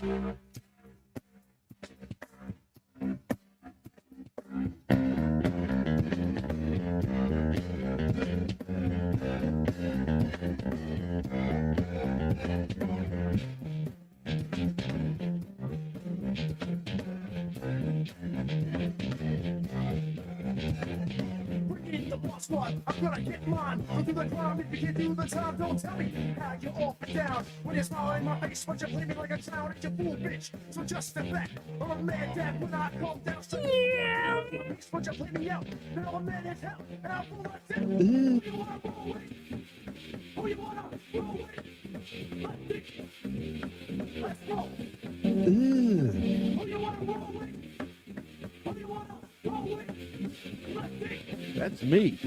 I'm gonna get mine. I'll do the crime if you can do the time. Don't tell me how you're off and down. When you're smiling in my face, but you play me like a clown and you fool bitch. So just step back. I'm a man that when I come down, so yeah. But you play me out. Then I'm a man as hell. And I'll fool myself. Who you wanna roll with? Who you wanna roll with? Let's go. Who you wanna roll with? Who you wanna roll with? That's me.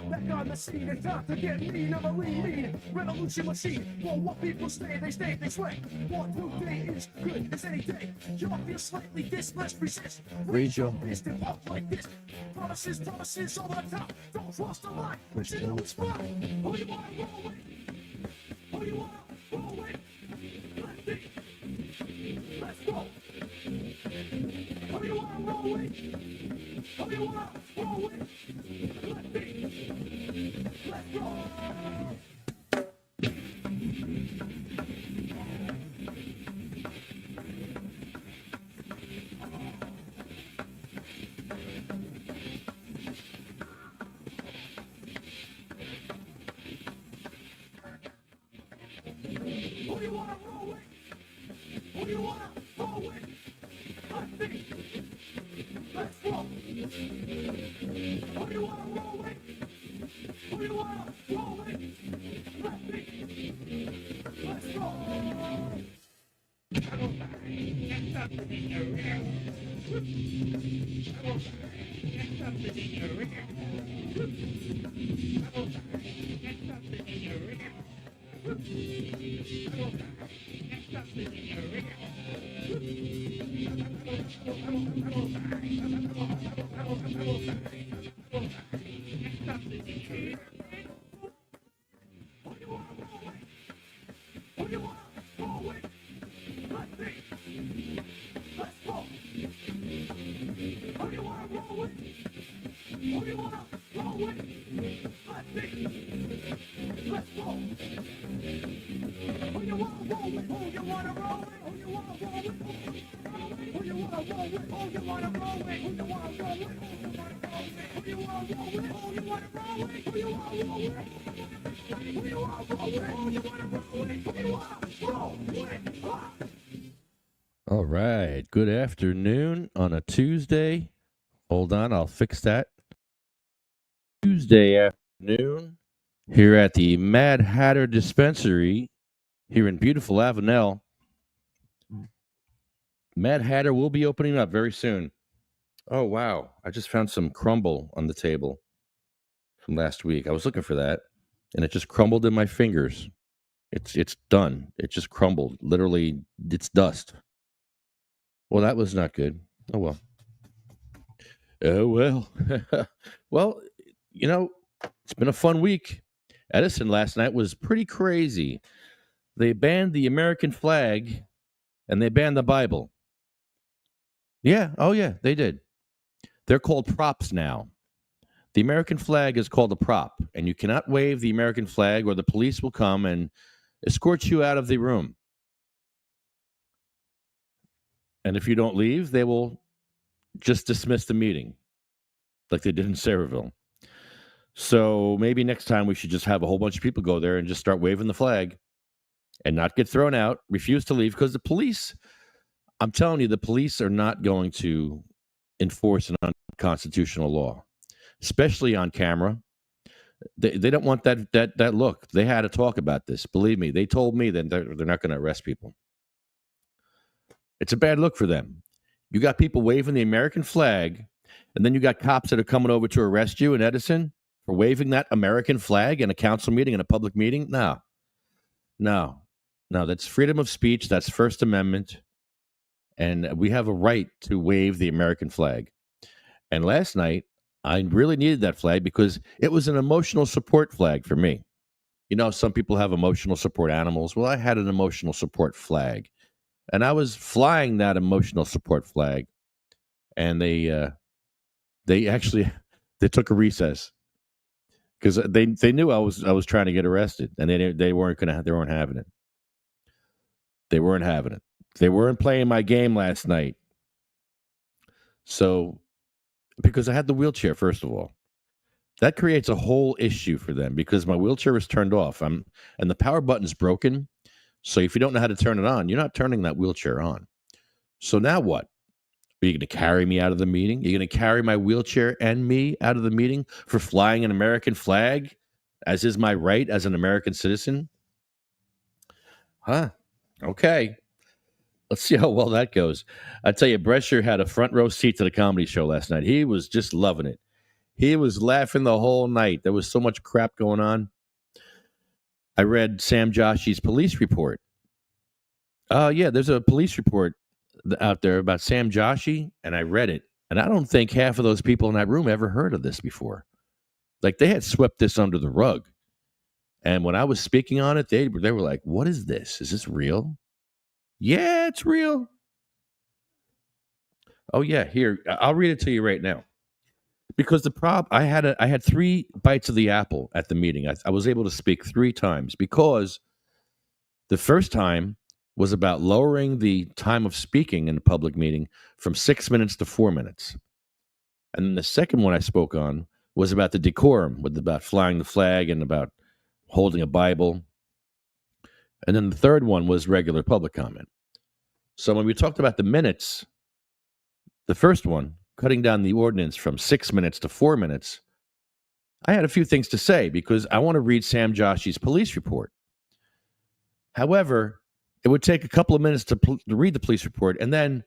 Back on the scene, it's time to get mean. I'm a lean revolution machine. For what people stay, they sway. What new day is good as any day. Y'all feel slightly this, let's resist. Raise your fist and walk like this. Promises over the top. Don't cross the line, but you know it's fine. Who you wanna roll with? Who you wanna roll with? Let's go. Who you wanna roll with? Who you wanna roll with? Let's go. Who you wanna roll with? Who you wanna roll with? Let's go. Who you wanna roll with? Who you wanna roll with? Let's go. All right. Good afternoon on a Tuesday. Hold on, I'll fix that. Tuesday afternoon here at the Mad Hatter Dispensary here in beautiful Avenel. Mad Hatter will be opening up very soon. Oh, wow. I just found some crumble on the table from last week. I was looking for that, and it just crumbled in my fingers. It's done. It just crumbled. Literally, it's dust. Well, that was not good. Oh, well. Oh, well. Well, you know, it's been a fun week. Edison last night was pretty crazy. They banned the American flag, and they banned the Bible. Yeah. Oh, yeah, they did. They're called props now. The American flag is called a prop, and you cannot wave the American flag or the police will come and escort you out of the room. And if you don't leave, they will just dismiss the meeting like they did in Saraville. So maybe next time we should just have a whole bunch of people go there and just start waving the flag and not get thrown out, refuse to leave, because the police, I'm telling you, the police are not going to enforce an unconstitutional law, especially on camera. They don't want that look. They had to talk about this. Believe me, they told me that they're not going to arrest people. It's a bad look for them. You got people waving the American flag, and then you got cops that are coming over to arrest you in Edison for waving that American flag in a council meeting, in a public meeting. No, that's freedom of speech. That's First Amendment. And we have a right to wave the American flag. And last night, I really needed that flag because it was an emotional support flag for me. You know, some people have emotional support animals. Well, I had an emotional support flag, and I was flying that emotional support flag, and they actually they took a recess because they knew I was trying to get arrested, and they weren't having it. They weren't having it. They weren't playing my game last night. So because I had the wheelchair, first of all, that creates a whole issue for them because my wheelchair is turned off. And the power button's broken. So if you don't know how to turn it on, you're not turning that wheelchair on. So now what? Are you going to carry me out of the meeting? You're going to carry my wheelchair and me out of the meeting for flying an American flag, as is my right as an American citizen? Huh? Okay. Let's see how well that goes. I tell you, Brescher had a front row seat to the comedy show last night. He was just loving it. He was laughing the whole night. There was so much crap going on. I read Sam Joshi's police report. Yeah, there's a police report out there about Sam Joshi, and I read it. And I don't think half of those people in that room ever heard of this before. Like they had swept this under the rug. And when I was speaking on it, they were like, "What is this? Is this real?" Yeah, it's real. Oh yeah, here I'll read it to you right now. Because I had 3 bites of the apple at the meeting. I was able to speak 3 times because the first time was about lowering the time of speaking in a public meeting from 6 minutes to 4 minutes. And then the second one I spoke on was about the decorum, about flying the flag and about holding a Bible. And then the third one was regular public comment. So when we talked about the minutes, the first one, cutting down the ordinance from 6 minutes to 4 minutes, I had a few things to say because I want to read Sam Joshi's police report. However, it would take a couple of minutes to read the police report and then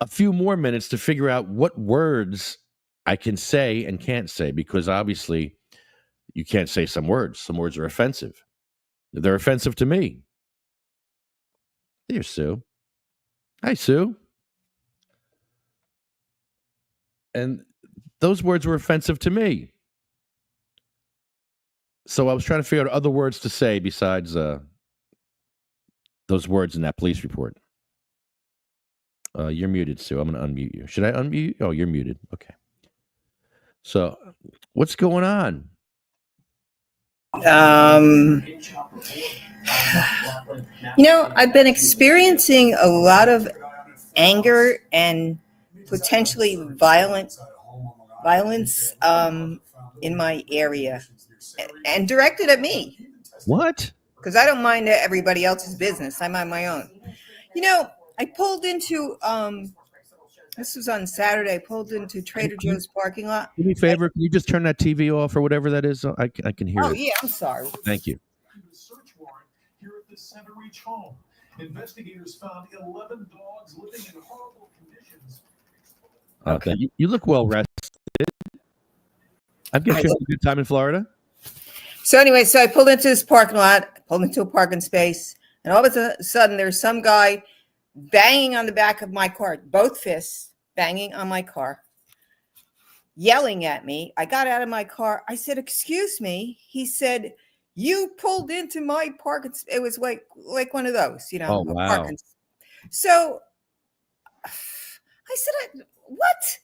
a few more minutes to figure out what words I can say and can't say because obviously you can't say some words. Some words are offensive. They're offensive to me. There's Sue. Hi, Sue. And those words were offensive to me. So I was trying to figure out other words to say besides those words in that police report. You're muted, Sue. I'm going to unmute you. Should I unmute you? Oh, you're muted. Okay. So what's going on? I've been experiencing a lot of anger and potentially violence in my area and directed at me. What? Because I don't mind everybody else's business. I mind my own. I pulled into, this was on Saturday, I pulled into Trader Joe's parking lot. Do me a favor. Can you just turn that TV off or whatever that is? I can hear it. Oh, yeah, I'm sorry. Thank you. Here at the Center Reach home, investigators found 11 dogs living in horrible conditions. Okay. You look well rested. I've got you a good time in Florida. So anyway, so I pulled into this parking lot, pulled into a parking space, and all of a sudden there's some guy banging on the back of my car, both fists banging on my car, yelling at me. I got out of my car. I said, "Excuse me." He said, "You pulled into my parking." It was like one of those, Oh, wow. parking. So I said, "What?"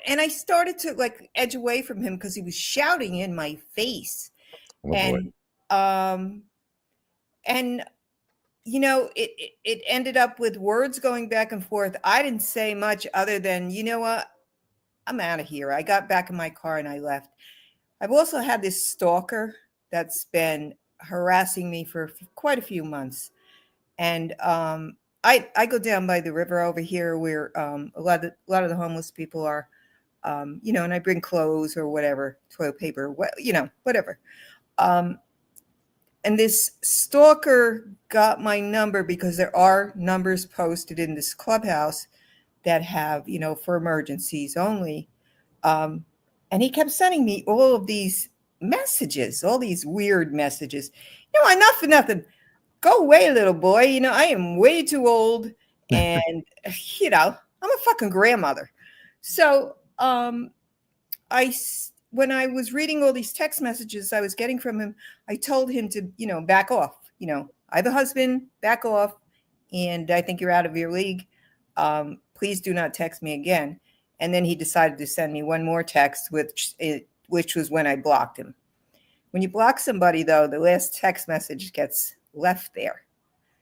And I started to edge away from him because he was shouting in my face. Oh, boy. And it ended up with words going back and forth. I didn't say much other than, "You know what? I'm out of here." I got back in my car and I left. I've also had this stalker that's been harassing me for quite a few months. And I go down by the river over here where a lot of the homeless people are, and I bring clothes or whatever, toilet paper, whatever. And this stalker got my number because there are numbers posted in this clubhouse that have, for emergencies only. And he kept sending me all of these messages, all these weird messages. Enough for nothing. Go away, little boy. I am way too old. And, I'm a fucking grandmother. So when I was reading all these text messages I was getting from him, I told him to, back off. I have a husband, back off, and I think you're out of your league. Please do not text me again. And then he decided to send me one more text, which was when I blocked him. When you block somebody, though, the last text message gets left there.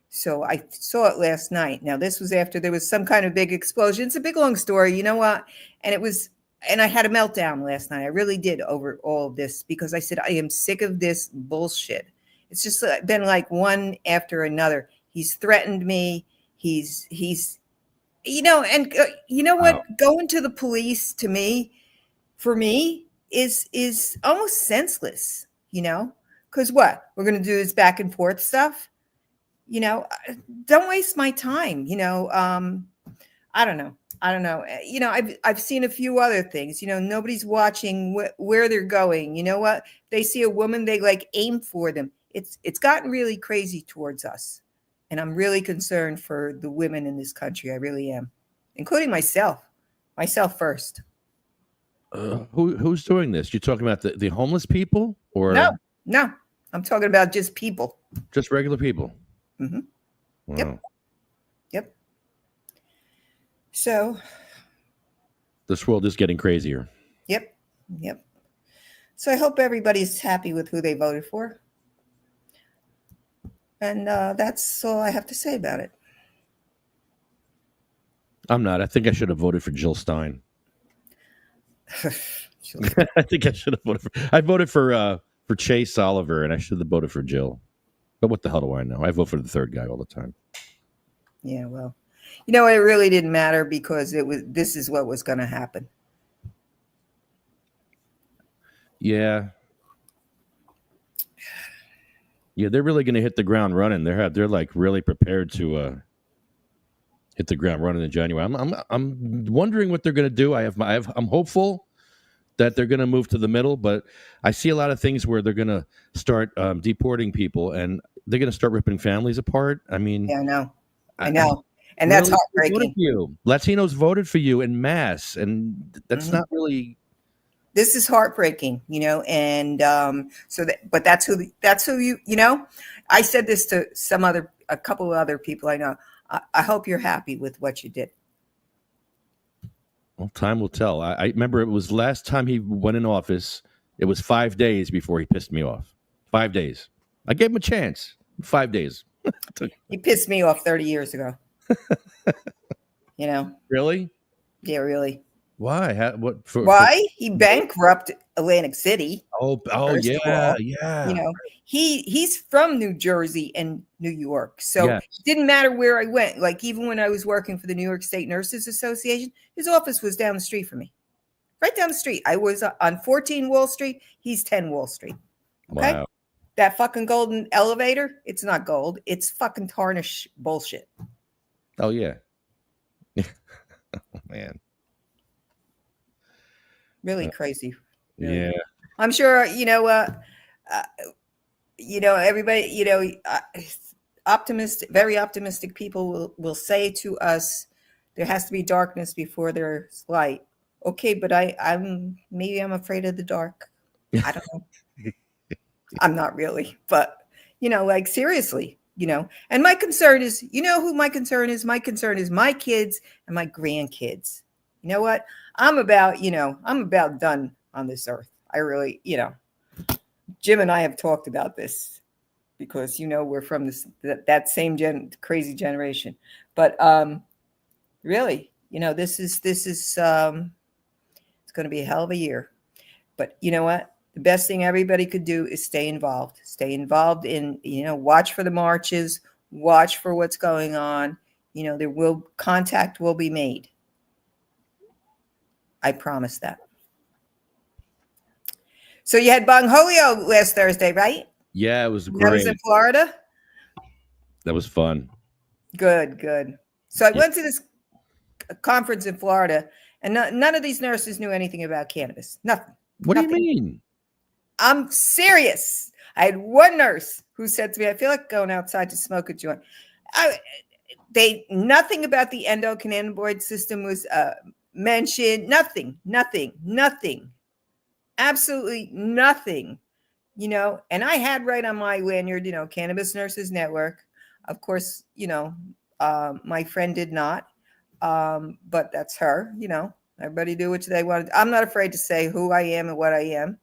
So I saw it last night. Now, this was after there was some kind of big explosion. It's a big, long story. You know what? And I had a meltdown last night. I really did over all of this because I said, I am sick of this bullshit. It's just been like one after another. He's threatened me. He's and you know what? Wow. Going to the police for me is almost senseless, because what we're going to do is back and forth stuff. Don't waste my time. I don't know. I've seen a few other things. Nobody's watching where they're going. You know what? They see a woman, they like aim for them. It's gotten really crazy towards us. And I'm really concerned for the women in this country. I really am, including myself first. Who's doing this? You talking about the homeless people or No, I'm talking about just people, just regular people? Mm-hmm. Wow. Yep. So This world is getting crazier. Yep. So I hope everybody's happy with who they voted for. And that's all I have to say about it. I'm not. I think I should have voted for Jill Stein. I think I should have voted I voted for Chase Oliver, and I should have voted for Jill. But what the hell do I know? I vote for the third guy all the time. Yeah, well, it really didn't matter because this is what was going to happen. Yeah. Yeah, they're really going to hit the ground running. They're like really prepared to hit the ground running in January. I'm wondering what they're going to do. I'm hopeful that they're going to move to the middle, but I see a lot of things where they're going to start deporting people, and they're going to start ripping families apart. I mean, yeah, I know, and that's heartbreaking. Latinos voted for you en masse, and that's not really. This is heartbreaking, and but that's who you. I said this to a couple of other people I know. I hope you're happy with what you did. Well, time will tell. I remember it was last time he went in office. It was 5 days before he pissed me off. 5 days. I gave him a chance. 5 days. He pissed me off 30 years ago. Really? Yeah, really. Why? Why? He bankrupted Atlantic City. Oh, yeah. He's from New Jersey and New York. So It didn't matter where I went. Like even when I was working for the New York State Nurses Association, his office was down the street from me. Right down the street. I was on 14 Wall Street. He's 10 Wall Street. Okay? Wow. That fucking golden elevator, it's not gold. It's fucking tarnish bullshit. Oh, yeah. Oh, man. Really crazy. Really. Yeah. I'm sure, everybody, very optimistic people will say to us, there has to be darkness before there's light. Okay, but I'm afraid of the dark. I don't know. I'm not really, but seriously, and my concern is, who my concern is? My concern is my kids and my grandkids. You know what? I'm about done on this earth. I really, Jim and I have talked about this because, we're from that same crazy generation, but, really, this is it's going to be a hell of a year, but you know what? The best thing everybody could do is stay involved in, watch for the marches, watch for what's going on. Contact will be made. I promise that. So you had Bong Holio last Thursday, right? Yeah, it was great. That was in Florida? That was fun. Good. So I went to this conference in Florida, and none of these nurses knew anything about cannabis. Nothing. What do you mean? I'm serious. I had one nurse who said to me, I feel like going outside to smoke a joint. Nothing about the endocannabinoid system was mention nothing, absolutely nothing, and I had right on my lanyard, Cannabis Nurses Network. Of course, my friend did not, but that's her, everybody do what they want. I'm not afraid to say who I am and what I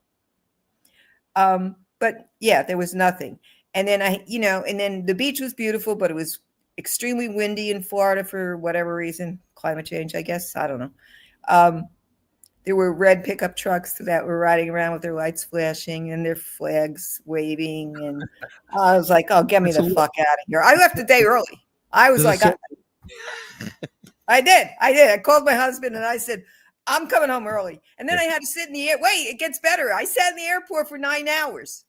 am. But yeah, there was nothing. And then and then the beach was beautiful, but it was extremely windy in Florida for whatever reason, climate change, I guess. I don't know. There were red pickup trucks that were riding around with their lights flashing and their flags waving. And I was like, oh, get me the fuck out of here. I left a day early. I was like, I did. I called my husband and I said, I'm coming home early. And then I had to sit in the air. Wait, it gets better. I sat in the airport for 9 hours.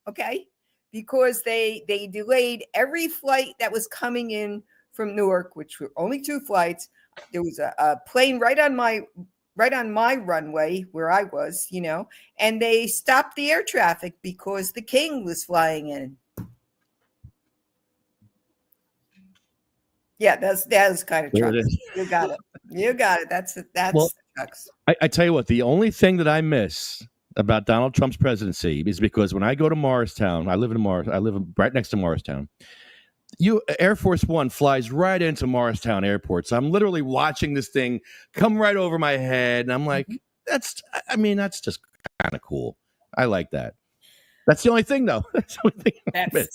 Okay. Because they delayed every flight that was coming in from Newark, which were only 2 flights. There was a plane right on my runway where I was, and they stopped the air traffic because the king was flying in. Yeah, that was kind of trucks. You got it. That's well, trucks. I tell you what, the only thing that I miss about Donald Trump's presidency is because when I go to Morristown, I live right next to Morristown. Air Force One flies right into Morristown Airport. So I'm literally watching this thing come right over my head. And I'm like, that's just kind of cool. I like that. That's the only thing, though. That's the only thing.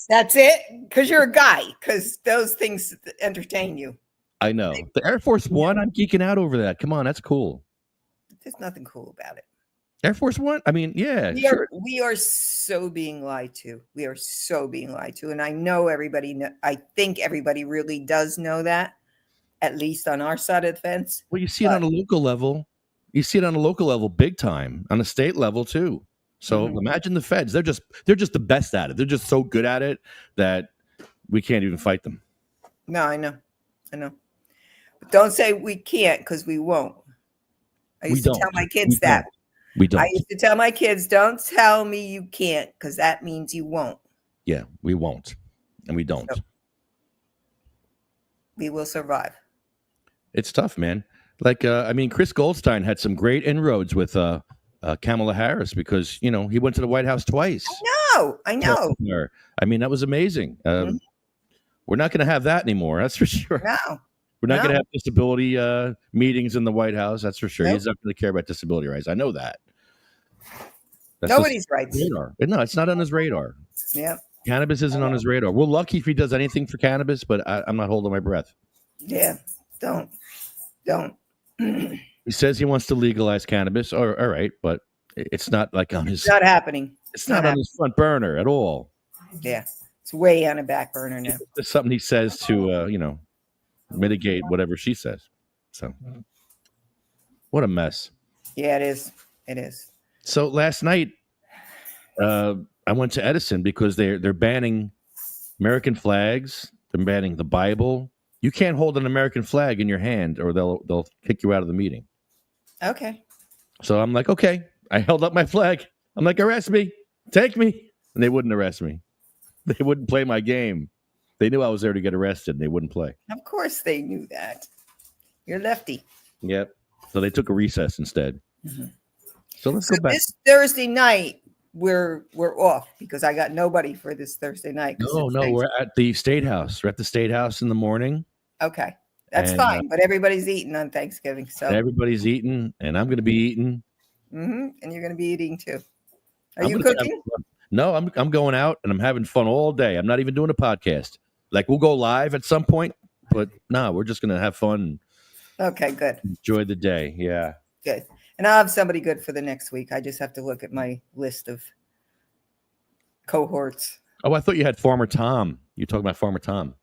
That's it? Because you're a guy. Because those things entertain you. I know. The Air Force One, I'm geeking out over that. Come on, that's cool. There's nothing cool about it. Air Force One? I mean, yeah. We are so being lied to. We are so being lied to. And I know I think everybody really does know that, at least on our side of the fence. Well, you see it on a local level. You see it on a local level big time, on a state level too. So imagine the feds. They're just the best at it. They're just so good at it that we can't even fight them. No, I know. But don't say we can't, because we won't. I used to tell my kids that. We don't. I used to tell my kids, don't tell me you can't, because that means you won't. Yeah, we won't. And we don't. So we will survive. It's tough, man. Like, Chris Goldstein had some great inroads with Kamala Harris because, he went to the White House twice. I know. I mean, that was amazing. We're not going to have that anymore. That's for sure. No. We're not going to have disability meetings in the White House. That's for sure. Nope. He's not going to care about disability rights. I know that. That's nobody's rights. Radar. No, it's not on his radar. Yeah. Cannabis isn't on his radar. We're lucky if he does anything for cannabis, but I'm not holding my breath. Yeah. Don't. He says he wants to legalize cannabis. All right, but it's not like on his. It's not happening. It's not on his front burner at all. Yeah, it's way on a back burner now. It's something he says to mitigate whatever she says. So, what a mess. Yeah, it is. It is. So last night, I went to Edison because they're banning American flags. They're banning the Bible. You can't hold an American flag in your hand, or they'll kick you out of the meeting. Okay. So I'm like, okay. I held up my flag. I'm like, arrest me, take me, and they wouldn't arrest me. They wouldn't play my game. They knew I was there to get arrested, and they wouldn't play. Of course, they knew that. You're lefty. Yep. So they took a recess instead. Mm-hmm. So let's go back. This Thursday night, we're off because I got nobody for this Thursday night. No, we're at the State House. We're at the State House in the morning. Okay, that's fine. But everybody's eating on Thanksgiving, so everybody's eating, and I'm going to be eating. Mm-hmm. And you're going to be eating too. Are you cooking? No, I'm going out and I'm having fun all day. I'm not even doing a podcast. Like we'll go live at some point, but no, we're just going to have fun. Okay, good. Enjoy the day. Yeah. Good. And I'll have somebody good for the next week. I just have to look at my list of cohorts. Oh, I thought you had Farmer Tom. You're talking about Farmer Tom.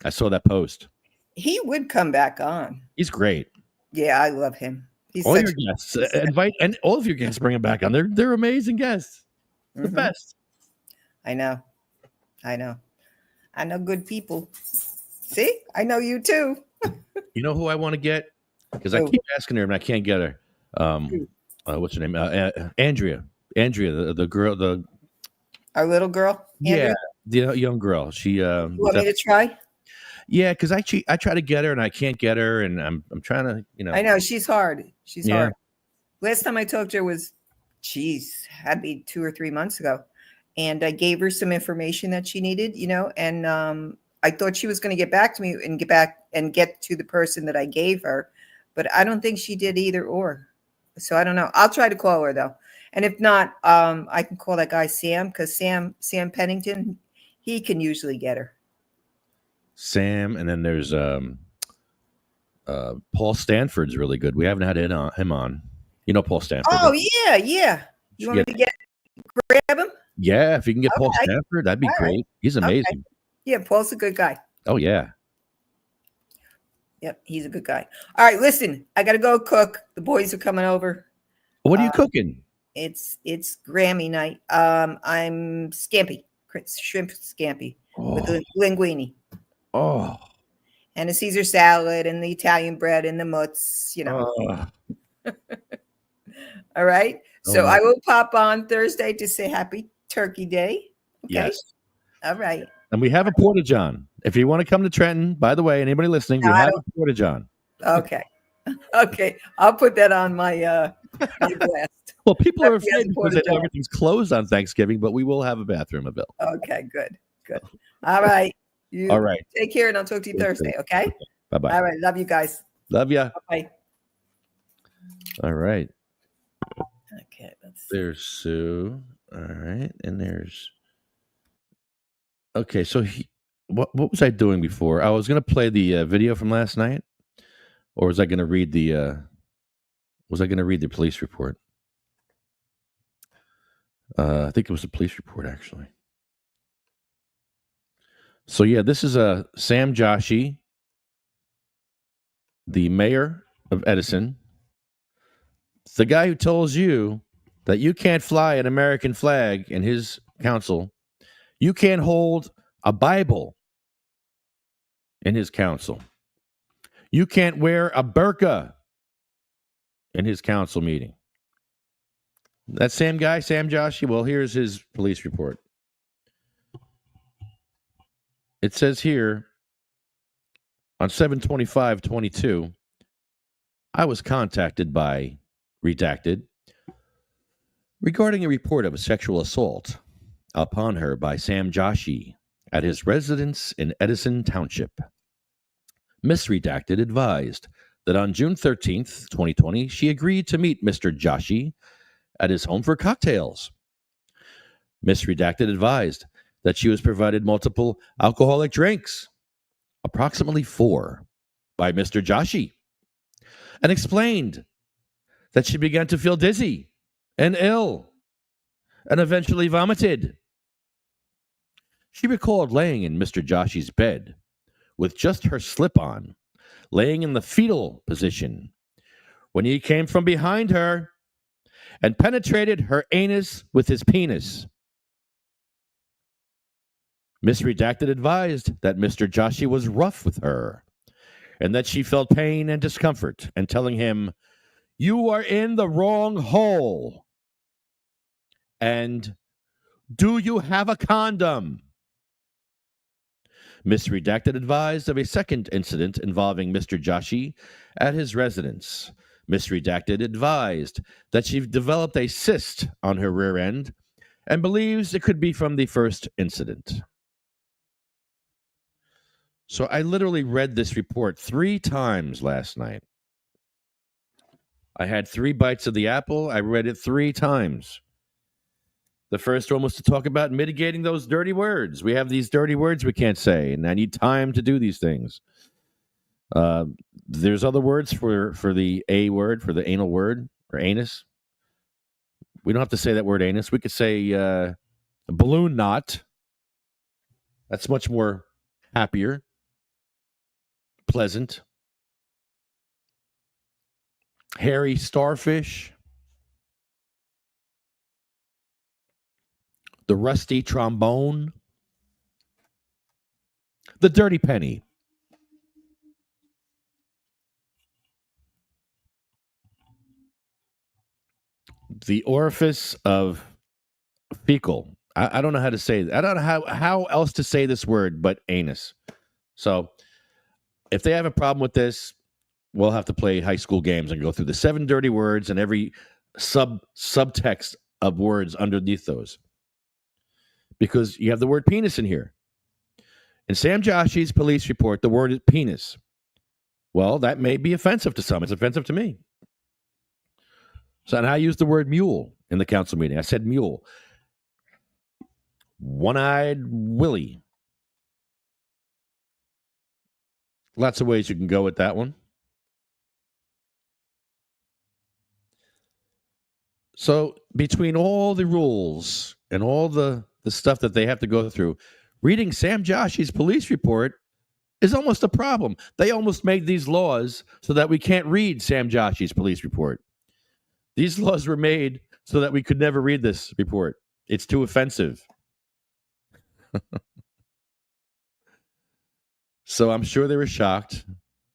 I saw that post. He would come back on. He's great. Yeah, I love him. He's all your guests. Invite and all of your guests, bring him back on. They're amazing guests. The best. I know. I know good people. See? I know you too. You know who I want to get? Because I keep asking her and I can't get her. What's her name? Andrea. Andrea, the girl, our little girl. Andrea? Yeah, the young girl. She. You want me to try? Yeah, because I try to get her and I can't get her, and I'm trying to, I know she's hard. She's Yeah. hard. Last time I talked to her was, geez, had to be 2 or 3 months ago, and I gave her some information that she needed, and I thought she was going to get back to me and get to the person that I gave her, but I don't think she did either or. So I don't know. I'll try to call her though, and if not, I can call that guy Sam, because Sam Pennington, he can usually get her. Sam, and then there's Paul Stanford's really good. We haven't had him on. You know Paul Stanford. Oh yeah, yeah. You want me to grab him? Yeah, if you can get Paul Stanford, that'd be All great. right. He's amazing. Okay. Yeah, Paul's a good guy. Oh yeah. Yep, he's a good guy. All right, listen, I gotta go cook. The boys are coming over. What are you cooking? It's Grammy night. I'm scampi, shrimp scampi with linguine. Oh. And a Caesar salad and the Italian bread and the mutts, All right. So I will pop on Thursday to say happy Turkey Day. Okay. Yes. All right. And we have a porta-john. If you want to come to Trenton, by the way, anybody listening, we have a porta-john. Okay. Okay. I'll put that on my my blast. Well, people are afraid because they know everything's closed on Thanksgiving, but we will have a bathroom available. Okay, good. All right. All right. Take care, and I'll talk to you Thursday, okay? Bye-bye. All right. Love you guys. Love ya. Bye. All right. Okay. There's Sue. All right. And there's... Okay, so what was I doing before? I was going to play the video from last night, or was I going to read the police report? I think it was the police report, actually. So yeah, this is Sam Joshi, the mayor of Edison, the guy who tells you that you can't fly an American flag in his council. You can't hold a Bible in his council. You can't wear a burqa in his council meeting. That same guy, Sam Joshi, well, here's his police report. It says here, on 7/25/22, I was contacted by Redacted regarding a report of a sexual assault upon her by Sam Joshi at his residence in Edison Township. Miss Redacted advised that on June 13th, 2020, she agreed to meet Mr. Joshi at his home for cocktails. Miss Redacted advised that she was provided multiple alcoholic drinks, approximately 4, by Mr. Joshi, and explained that she began to feel dizzy and ill and eventually vomited. She recalled laying in Mr. Joshi's bed with just her slip-on, laying in the fetal position, when he came from behind her and penetrated her anus with his penis. Miss Redacted advised that Mr. Joshi was rough with her and that she felt pain and discomfort, and telling him, "You are in the wrong hole." And, "Do you have a condom?" Miss Redacted advised of a second incident involving Mr. Joshi at his residence. Miss Redacted advised that she developed a cyst on her rear end and believes it could be from the first incident. So I literally read this report 3 times last night. I had 3 bites of the apple. I read it 3 times. The first one was to talk about mitigating those dirty words. We have these dirty words we can't say, and I need time to do these things. There's other words for the A word, for the anal word, or anus. We don't have to say that word anus. We could say balloon knot. That's much more happier, pleasant. Hairy starfish. The rusty trombone. The dirty penny. The orifice of fecal. I don't know how to say it. I don't know how else to say this word but anus. So if they have a problem with this, we'll have to play high school games and go through the 7 dirty words and every subtext of words underneath those. Because you have the word penis in here. In Sam Joshi's police report, the word is penis. Well, that may be offensive to some. It's offensive to me. So, and I used the word mule in the council meeting. I said mule. One-eyed Willie. Lots of ways you can go with that one. So between all the rules and all the stuff that they have to go through, reading Sam Joshi's police report is almost a problem. They almost made these laws so that we can't read Sam Joshi's police report. These laws were made so that we could never read this report. It's too offensive. So I'm sure they were shocked.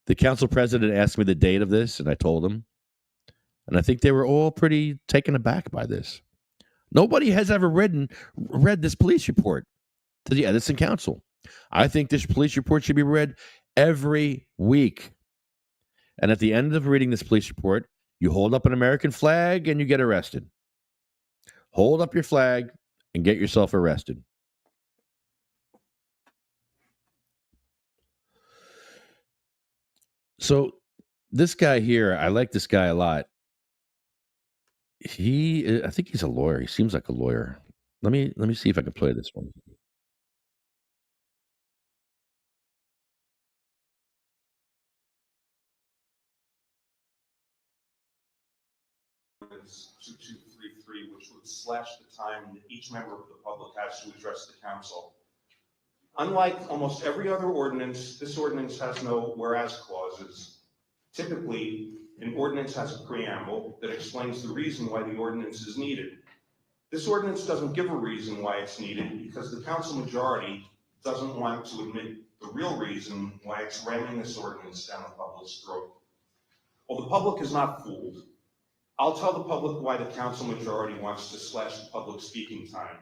The council president asked me the date of this, and I told him. And I think they were all pretty taken aback by this. Nobody has ever read this police report to the Edison Council. I think this police report should be read every week. And at the end of reading this police report, you hold up an American flag and you get arrested. Hold up your flag and get yourself arrested. So this guy here, I like this guy a lot. I think he's a lawyer. He seems like a lawyer. Let me see if I can play this one. Ordinance 2233, which would slash the time that each member of the public has to address the council. Unlike almost every other ordinance, this ordinance has no whereas clauses. Typically, an ordinance has a preamble that explains the reason why the ordinance is needed. This ordinance doesn't give a reason why it's needed because the council majority doesn't want to admit the real reason why it's ramming this ordinance down the public's throat. Well, the public is not fooled. I'll tell the public why the council majority wants to slash the public speaking time.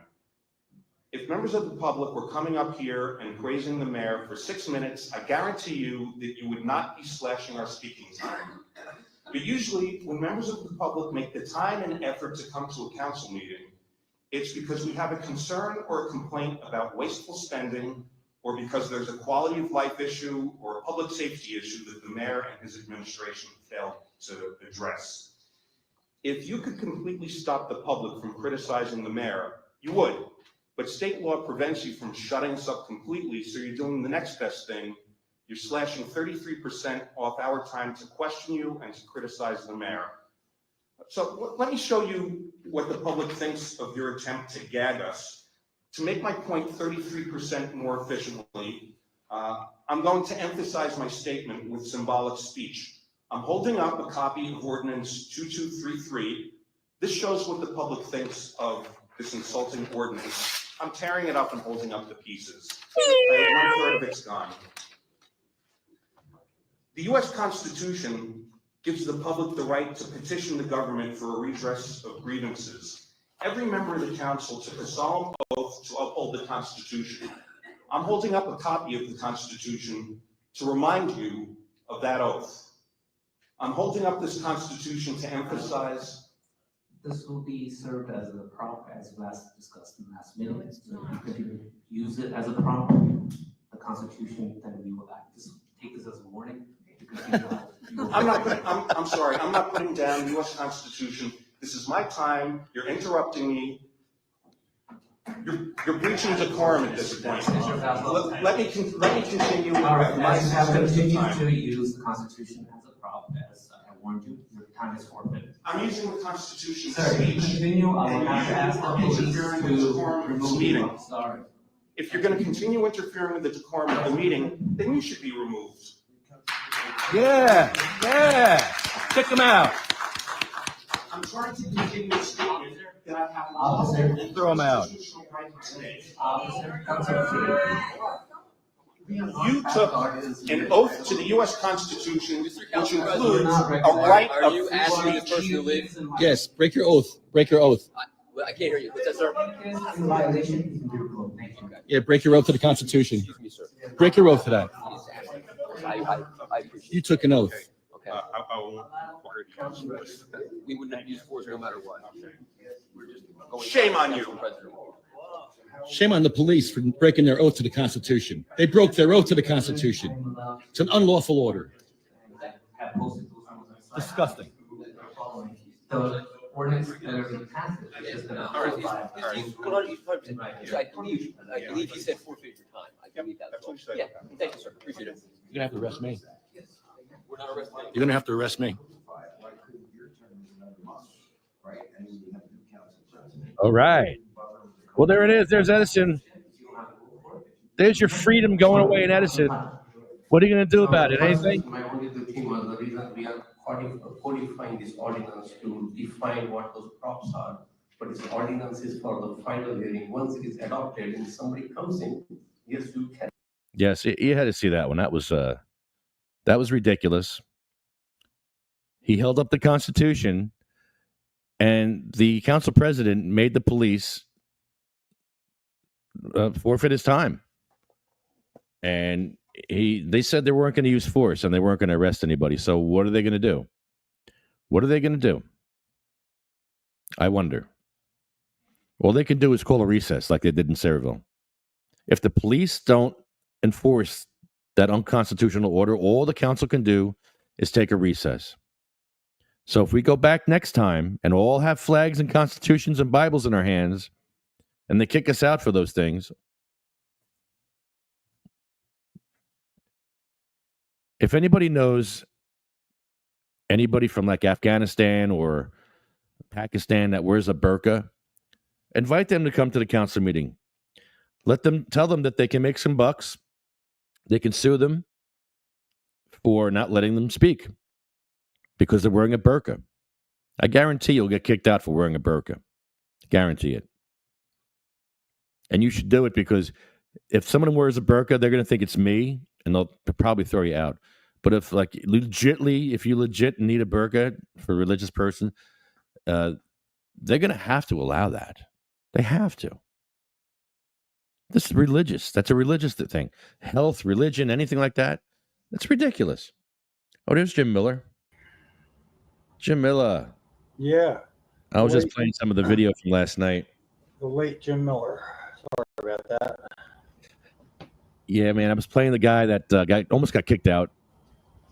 If members of the public were coming up here and praising the mayor for 6 minutes, I guarantee you that you would not be slashing our speaking time. But usually, when members of the public make the time and effort to come to a council meeting, it's because we have a concern or a complaint about wasteful spending, or because there's a quality of life issue or a public safety issue that the mayor and his administration failed to address. If you could completely stop the public from criticizing the mayor, you would. But state law prevents you from shutting us up completely, so you're doing the next best thing. You're slashing 33% off our time to question you and to criticize the mayor. So let me show you what the public thinks of your attempt to gag us. To make my point 33% more efficiently, I'm going to emphasize my statement with symbolic speech. I'm holding up a copy of Ordinance 2233. This shows what the public thinks of this insulting ordinance. I'm tearing it up and holding up the pieces. I have 1/3 of it's gone. The U.S. Constitution gives the public the right to petition the government for a redress of grievances. Every member of the council took a solemn oath to uphold the Constitution. I'm holding up a copy of the Constitution to remind you of that oath. I'm holding up this Constitution to emphasize. This will be served as a prompt, as last discussed in the last meeting. So if you use it as a prompt, the Constitution, then we will take this as a warning. I'm sorry, I'm not putting down the U.S. Constitution. This is my time. You're interrupting me. You're breaching decorum at this point. Let me continue. All right, let's have continue to use the Constitution as a prompt, as I warned you. Your time is forfeited. I'm using the Constitution to Sir, speech. continue. I will have to ask the police Interfering with the to decorum of this remove meeting. you. Sorry. If you're going to continue interfering with the decorum of the meeting, then you should be removed. Yeah. Kick him out. I'm trying to continue a statement that I have Officer, Throw him out. constitutional right to make. Officer, come to You took an oath to the U.S. Constitution, which includes not a right Are of you free asking the speech. person to leave? Yes, break your oath. Break your oath. Well, I can't hear you. What's that, sir? In violation, you can be removed. Thank you. Yeah, break your oath to the Constitution. Excuse me, sir. Break your oath to that. I appreciate You it. took an oath. Okay. I won't require you to use this. We wouldn't use force no matter what. We're just going. Shame on you. Council President. Shame on the police for breaking their oath to the Constitution. They broke their oath to the Constitution. It's an unlawful order. Have posted those ones. Disgusting. The ordinance that are passed is just gonna. All right, I believe he said forfeit your time. I believe that. That's what he said. Yeah, thank you, sir. Appreciate it. You're gonna have to arrest me. We're not arresting. You're gonna have to arrest me. All right. Well, there it is. There's Edison. There's your freedom going away in Edison. What are you going to do about it? Anything? My only thing was the reason we are codifying this ordinance to define what those props are. But this ordinance is for the final hearing. Once it is adopted and somebody comes in, yes, you can. Yes, you had to see that one. That was ridiculous. He held up the Constitution, and the council president made the police forfeit his time. And they said they weren't going to use force and they weren't going to arrest anybody. So what are they going to do? What are they going to do? I wonder. All they can do is call a recess like they did in Saraville. If the police don't enforce that unconstitutional order, all the council can do is take a recess. So if we go back next time and all have flags and constitutions and Bibles in our hands and they kick us out for those things, if anybody knows anybody from like Afghanistan or Pakistan that wears a burqa, invite them to come to the council meeting. Tell them that they can make some bucks. They can sue them for not letting them speak because they're wearing a burqa. I guarantee you'll get kicked out for wearing a burqa. Guarantee it. And you should do it because if someone wears a burqa, they're going to think it's me and they'll probably throw you out. But if you legit need a burqa for a religious person, they're going to have to allow that. They have to. This is religious. That's a religious thing. Health, religion, anything like that. That's ridiculous. Oh, there's Jim Miller. Jim Miller. Yeah, I was just playing some of the video from last night. the late Jim Miller. Sorry about that. Yeah, man, I was playing the guy that almost got kicked out,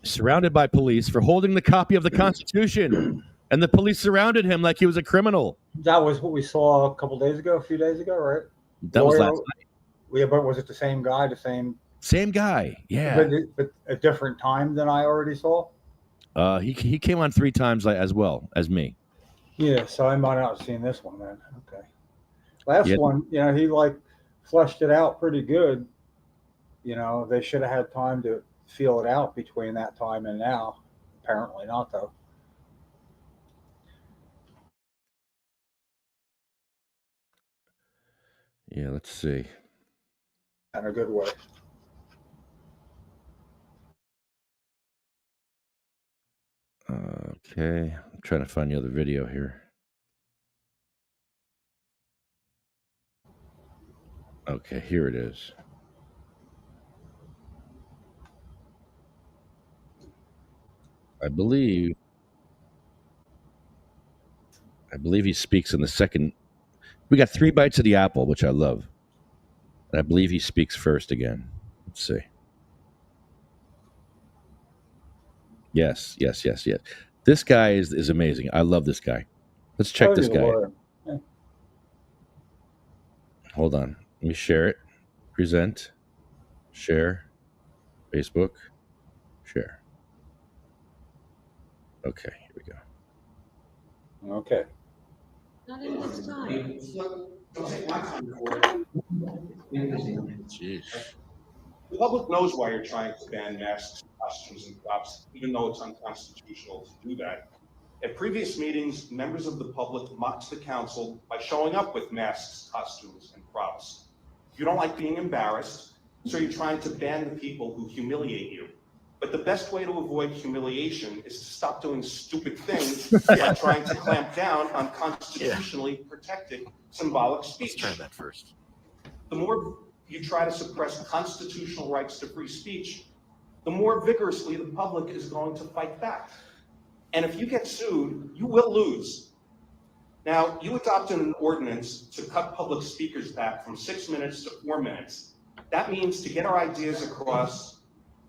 surrounded by police for holding the copy of the Constitution, and the police surrounded him like he was a criminal. That was what we saw a few days ago, right? That was last night. Yeah, but was it the same guy, Same guy, yeah. but a different time than I already saw? He came on 3 times as well as me. Yeah, so I might not have seen this one then. Okay. Last Yeah. one, he fleshed it out pretty good. They should have had time to feel it out between that time and now. Apparently not, though. Yeah, let's see. In a good way. Okay, I'm trying to find the other video here. Okay, here it is. I believe he speaks in the second. We got 3 bites of the apple, which I love. And I believe he speaks first again. Let's see. Yes. This guy is amazing. I love this guy. Let's check this guy. Yeah. Hold on. Let me share it. Present. Share. Facebook. Share. Okay, here we go. Okay. Not in this time. Jeez. The public knows why you're trying to ban masks, costumes, and props, even though it's unconstitutional to do that. At previous meetings, members of the public mocked the council by showing up with masks, costumes, and props. You don't like being embarrassed, so you're trying to ban the people who humiliate you. But the best way to avoid humiliation is to stop doing stupid things like trying to clamp down on constitutionally protected symbolic speech. Let's try that first. The more you try to suppress constitutional rights to free speech, the more vigorously the public is going to fight back. And if you get sued, you will lose. Now, you adopted an ordinance to cut public speakers back from 6 minutes to 4 minutes. That means to get our ideas across,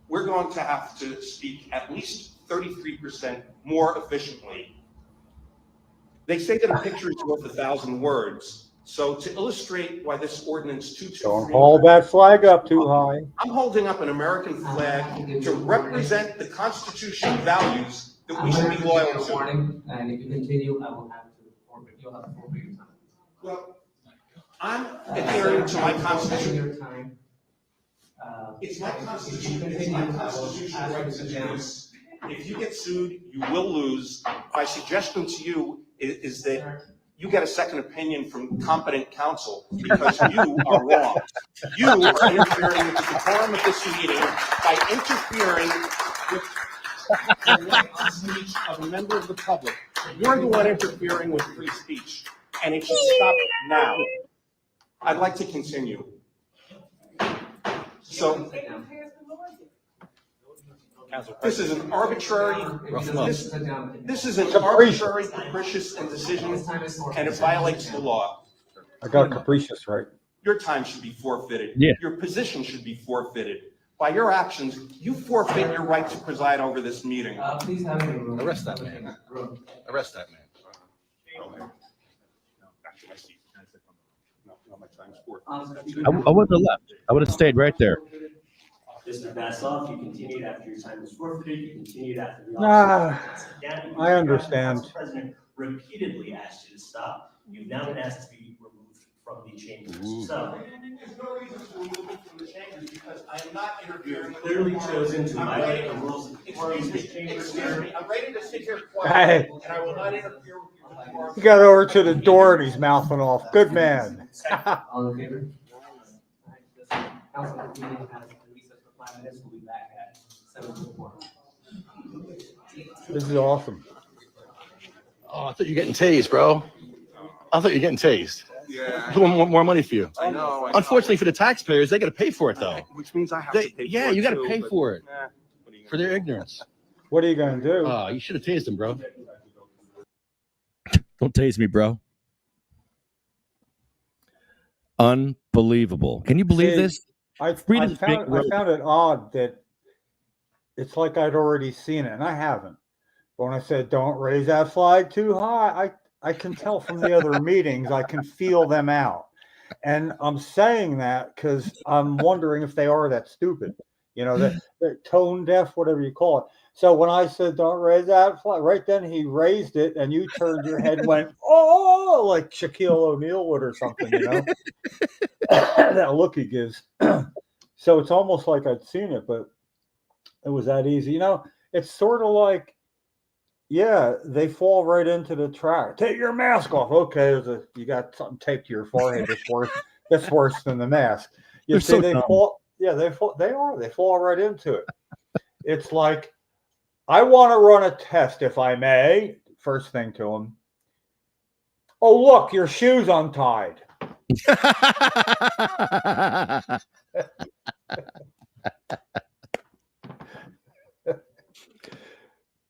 we're going to have to speak at least 33% more efficiently. They say that a picture is worth 1,000 words. So to illustrate why this ordinance 223. Don't hold that flag up too high. I'm holding up an American flag to represent the Constitution values that we should be loyal to. And if you continue, I will have to forfeit, you'll have to forfeit your time. Well, I'm adhering to my Constitution. Your time. It's my Constitution, it's my constitutional right to do this. If you get sued, you will lose. My suggestion to you is that you get a second opinion from competent counsel because you are wrong. You are interfering with the decorum of this meeting by interfering with the right of speech of a member of the public. You're the one interfering with free speech, and it should stop now. I'd like to continue. So, this is an arbitrary, this is an arbitrary, capricious decision, and it violates the law. I got capricious right. Your time should be forfeited. Yeah. Your position should be forfeited. By your actions, you forfeit your right to preside over this meeting. Please have a room. Arrest that man. Arrest that man. Back to my seat. No, my time's forfeited. I would have left. I would have stayed right there. Mr. Vassoff, you continued after your time was forfeited, you continued after the Ah, officer. I understand. The President repeatedly asked you to stop. You've now been asked to be removed from the chambers. So, There's no reason to remove me from the chambers because I am not interviewing. clearly chosen to I'm violate ready- the rules of the Excuse me, chambers. excuse me, I'm ready to sit here Hey. quietly, and I will not interfere with your decorum. He got over to the door and he's mouthing off. Good man. All in favor? Council meeting has recess for 5 minutes. We'll be back at 7:04. This is awesome. Oh, I thought you were getting tased, bro. I thought you were getting tased. Yeah, We want more money for you. I know. Unfortunately for the taxpayers, they got to pay for it though. Which means I have to They, pay for it. yeah, you got to too, pay but, for it nah, what are you for gonna their ignorance. What are you going to do? Oh, you should have tased them, bro. Don't tase me, bro. Unbelievable. Can you believe See, this? I Freedom's found big it odd that it's like I'd already seen it, and I haven't. But when I said don't raise that flag too high, I can tell from the other meetings, I can feel them out. And I'm saying that because I'm wondering if they are that stupid, you know, that they're tone deaf, whatever you call it. So when I said don't raise that flag, right then he raised it, and you turned your head and went, oh, like Shaquille O'Neal would or something, you know, that look he gives. So it's almost like I'd seen it, but it was that easy. You know, it's sort of like, yeah, they fall right into the trap. Take your mask off. Okay, you got something taped to your forehead. That's worse than the mask. You They're see, so they dumb. fall. Yeah, they fall right into it. It's like, I want to run a test, if I may. First thing to them. Oh, look, your shoe's untied.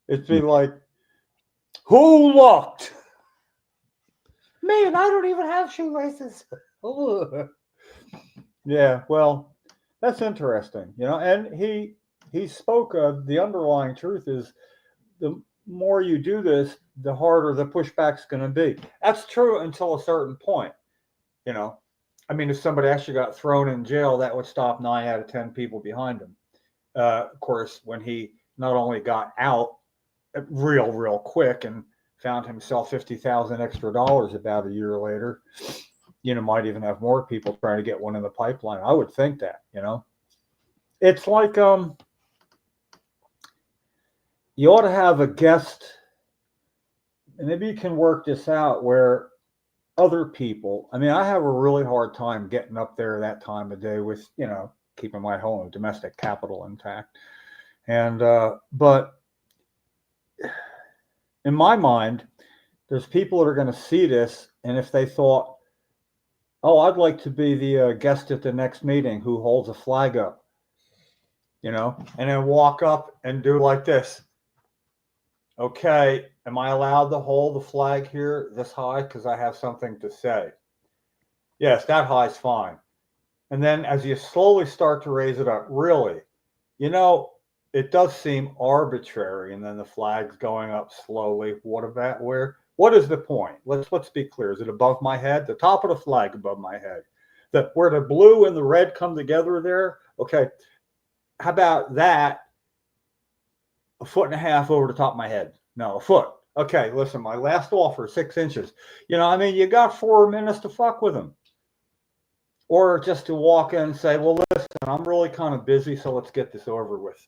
It'd be like, who looked? Man, I don't even have shoelaces. Yeah, well, that's interesting, you know. And he spoke of the underlying truth is the more you do this, the harder the pushback's going to be. That's true until a certain point, you know. I mean, if somebody actually got thrown in jail, that would stop 9 out of 10 people behind him. Of course, when he not only got out real quick and found himself $50,000 extra about a year later, you know, might even have more people trying to get one in the pipeline. I would think that, you know, it's like you ought to have a guest, and maybe you can work this out where other people. I mean, I have a really hard time getting up there that time of day with, you know, keeping my home domestic capital intact, and but in my mind, there's people that are going to see this, and if they thought, oh, I'd like to be the guest at the next meeting who holds a flag up, and then walk up and do like this. Okay, am I allowed to hold the flag here this high? Because I have something to say. Yes, that high's fine. And then as you slowly start to raise it up, really, it does seem arbitrary. And then the flag's going up slowly. What is the point? Let's be clear. Is it above my head? The top of the flag above my head. Where the blue and the red come together there? Okay. How about that? A foot and a half over the top of my head. No, a foot. Okay, listen, my last offer, 6 inches. You got 4 minutes to fuck with them. Or just to walk in and say, well, listen, I'm really kind of busy, so let's get this over with.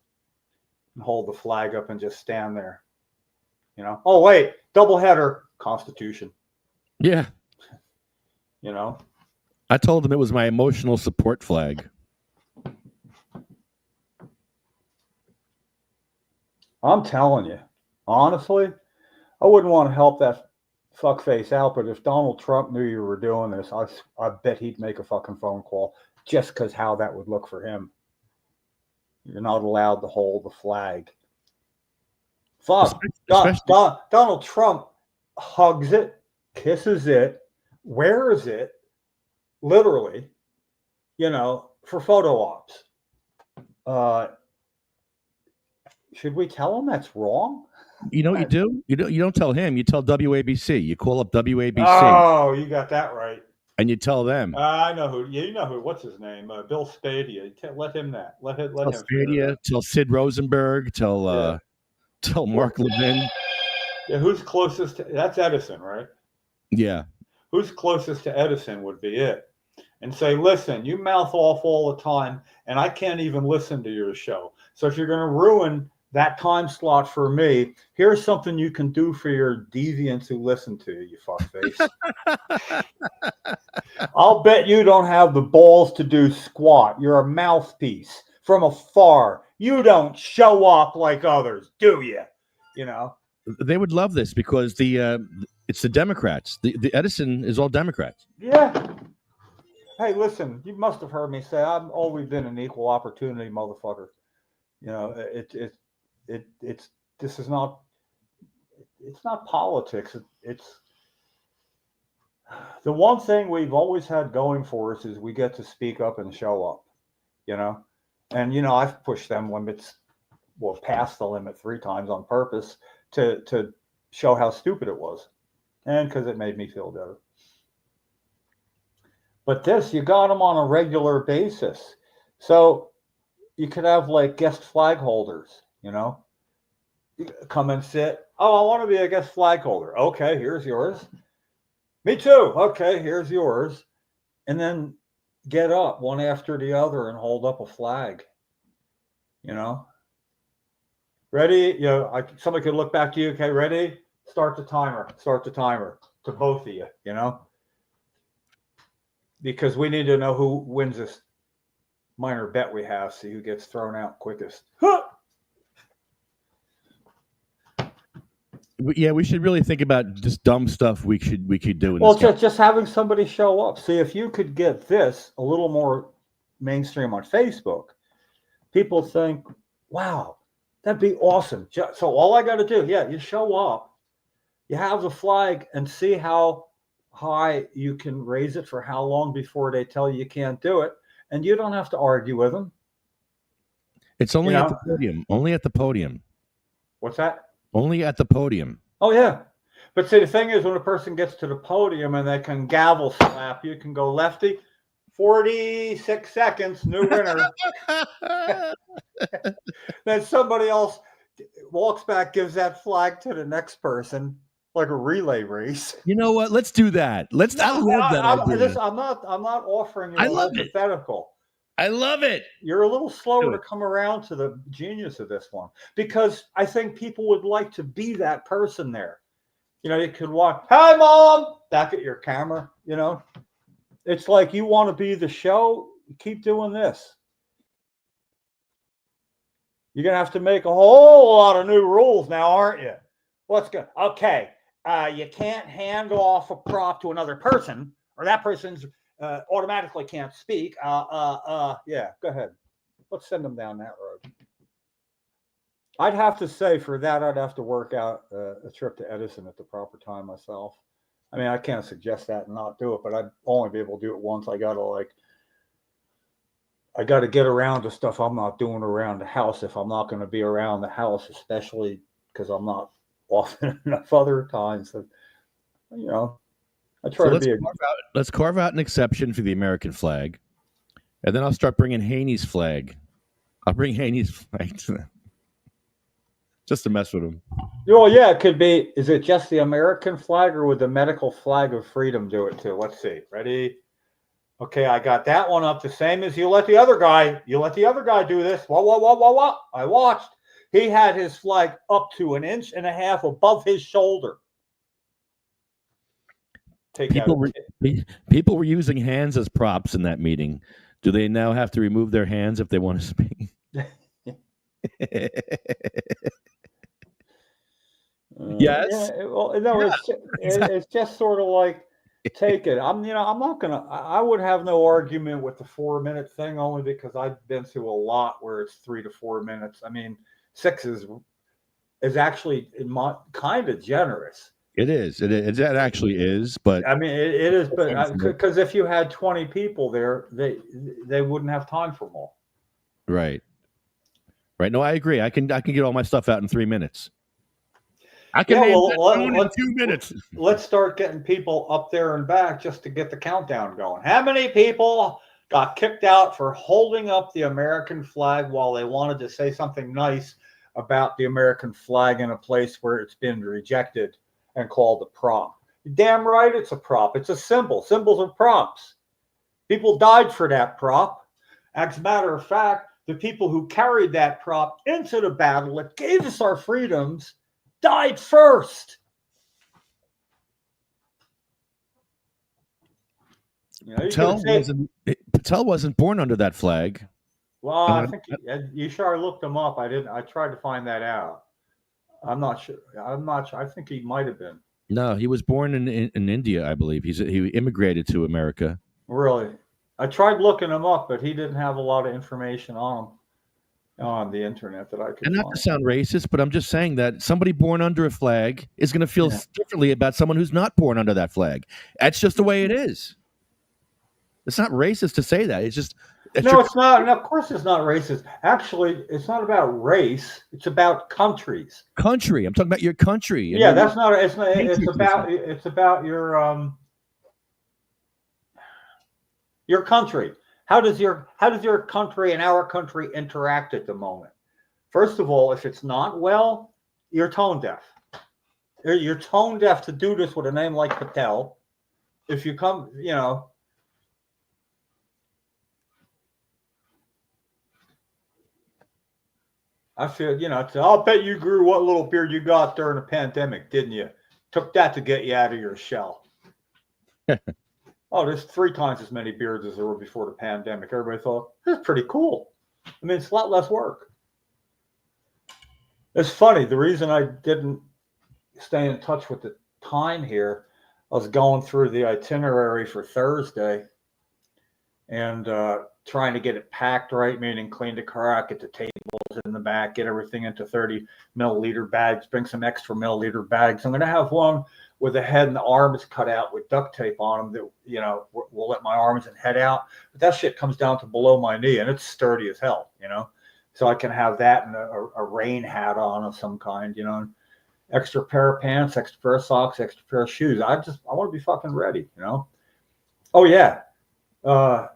And hold the flag up and just stand there. Oh, wait, double header, Constitution. Yeah. I told him it was my emotional support flag. I'm telling you, honestly, I wouldn't want to help that fuckface out, but if Donald Trump knew you were doing this, I bet he'd make a fucking phone call just because how that would look for him. You're not allowed to hold the flag. Fuck. Donald Trump hugs it, kisses it, wears it, literally, for photo ops. Should we tell him that's wrong? You know what you do? You don't tell him. You tell WABC. You call up WABC. Oh, you got that right. And you tell them. I know who. You know who. What's his name? Bill Spadia. Let him that. Let him. Spadia. Tell Sid Rosenberg. Tell Mark Levin. Yeah, who's closest to? That's Edison, right? Yeah. Who's closest to Edison would be it. And say, listen, you mouth off all the time, and I can't even listen to your show. So if you're going to ruin that time slot for me, here's something you can do for your deviants who listen to you, fuckface. I'll bet you don't have the balls to do squat. You're a mouthpiece from afar. You don't show up like others, do you? They would love this because it's the Democrats. The Edison is all Democrats. Yeah. Hey, listen, you must have heard me say I've always been an equal opportunity motherfucker. It's not politics. It's the one thing we've always had going for us is we get to speak up and show up, and I've pushed them limits, past the limit 3 times on purpose to show how stupid it was, and because it made me feel better. But this, you got them on a regular basis. So you could have like guest flag holders, You come and sit. Oh, I want to be a guest flag holder. Okay, here's yours. Me too. Okay, here's yours. And then get up one after the other and hold up a flag. Ready? Somebody could look back to you. Okay, ready? Start the timer. Start the timer to both of you, Because we need to know who wins this minor bet we have, see who gets thrown out quickest. Yeah, we should really think about just dumb stuff we could do. Just having somebody show up. See, if you could get this a little more mainstream on Facebook, people think, wow, that'd be awesome. So all I got to do, you show up, you have the flag, and see how high you can raise it for how long before they tell you can't do it, and you don't have to argue with them. It's only at the podium. Only at the podium. What's that? Only at the podium. Oh yeah, but see, the thing is, when a person gets to the podium and they can gavel slap, you can go lefty. 46 seconds, new winner. Then somebody else walks back, gives that flag to the next person. Like a relay race. You know what? Let's do that. I love that idea. I'm not offering you a hypothetical. I love it. You're a little slower to come around to the genius of this one, because I think people would like to be that person there. You could walk, hi mom, back at your camera. It's like you want to be the show. Keep doing this. You're gonna have to make a whole lot of new rules now, aren't you? What's good? Okay. You can't hand off a prop to another person, or that person's automatically can't speak. Yeah, go ahead. Let's send them down that road. I'd have to say for that, I'd have to work out a trip to Edison at the proper time myself. I mean, I can't suggest that and not do it, but I'd only be able to do it once. I gotta get around to stuff I'm not doing around the house if I'm not going to be around the house, especially because I'm not often enough other times. So, you know, I try to be a. Let's carve out an exception for the American flag, and then I'll start bringing Haney's flag. I'll bring Haney's flag just to mess with him. Well, yeah, it could be. Is it just the American flag, or would the medical flag of freedom do it too? Let's see. Ready? Okay, I got that one up the same as you let the other guy do this. What? I watched. He had his flag up to 1.5 inches above his shoulder. People were using hands as props in that meeting. Do they now have to remove their hands if they want to speak? Yes. Yeah, well, no, yeah, it's just sort of like take it. I'm not gonna. I would have no argument with the 4-minute thing only because I've been through a lot where it's 3 to 4 minutes. I mean, 6 is actually kind of generous. It is. It actually is, but I mean, it is. But because if you had 20 people there, they wouldn't have time for them all. Right. No, I agree. I can get all my stuff out in 3 minutes. I can name in 2 minutes. Let's start getting people up there and back just to get the countdown going. How many people got kicked out for holding up the American flag while they wanted to say something nice about the American flag in a place where it's been rejected and called a prop? Damn right it's a prop. It's a symbol. Symbols are props. People died for that prop. As a matter of fact, the people who carried that prop into the battle that gave us our freedoms died first. Patel wasn't born under that flag. Well, I think you sure looked him up. I didn't. I tried to find that out. I'm not sure. I think he might have been. No, he was born in India, I believe. He immigrated to America. Really? I tried looking him up, but he didn't have a lot of information on him on the internet that I could And not find. to sound racist, but I'm just saying that somebody born under a flag is going to feel differently about someone who's not born under that flag. That's just the way it is. It's not racist to say that. It's just no, it's not. And of course, it's not racist. Actually, it's not about race. It's about countries. Country. I'm talking about your country. Yeah, that's not. It's not. It's about your country. How does your country and our country interact at the moment? First of all, if it's not well, you're tone deaf. You're tone deaf to do this with a name like Patel. If you come, I feel, I'll bet you grew what little beard you got during the pandemic, didn't you? Took that to get you out of your shell. Oh, there's 3 times as many beards as there were before the pandemic. Everybody thought, that's pretty cool. I mean, it's a lot less work. It's funny. The reason I didn't stay in touch with the time here, I was going through the itinerary for Thursday and trying to get it packed right, meaning clean the car out, get the tables in the back, get everything into 30 milliliter bags, bring some extra milliliter bags. I'm going to have one with the head and the arms cut out with duct tape on them that, will let my arms and head out. But that shit comes down to below my knee and it's sturdy as hell, So I can have that and a rain hat on of some kind, extra pair of pants, extra pair of socks, extra pair of shoes. I want to be fucking ready, Oh, yeah. I'll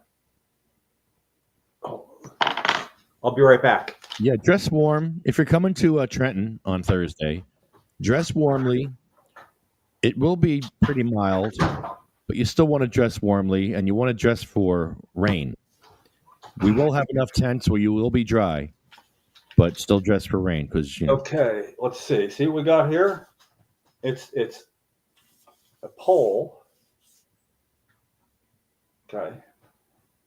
be right back. Yeah, dress warm. If you're coming to Trenton on Thursday, dress warmly. It will be pretty mild, but you still want to dress warmly, and you want to dress for rain. We will have enough tents where you will be dry, but still dress for rain because Okay, let's see. See what we got here? It's a pole. Okay,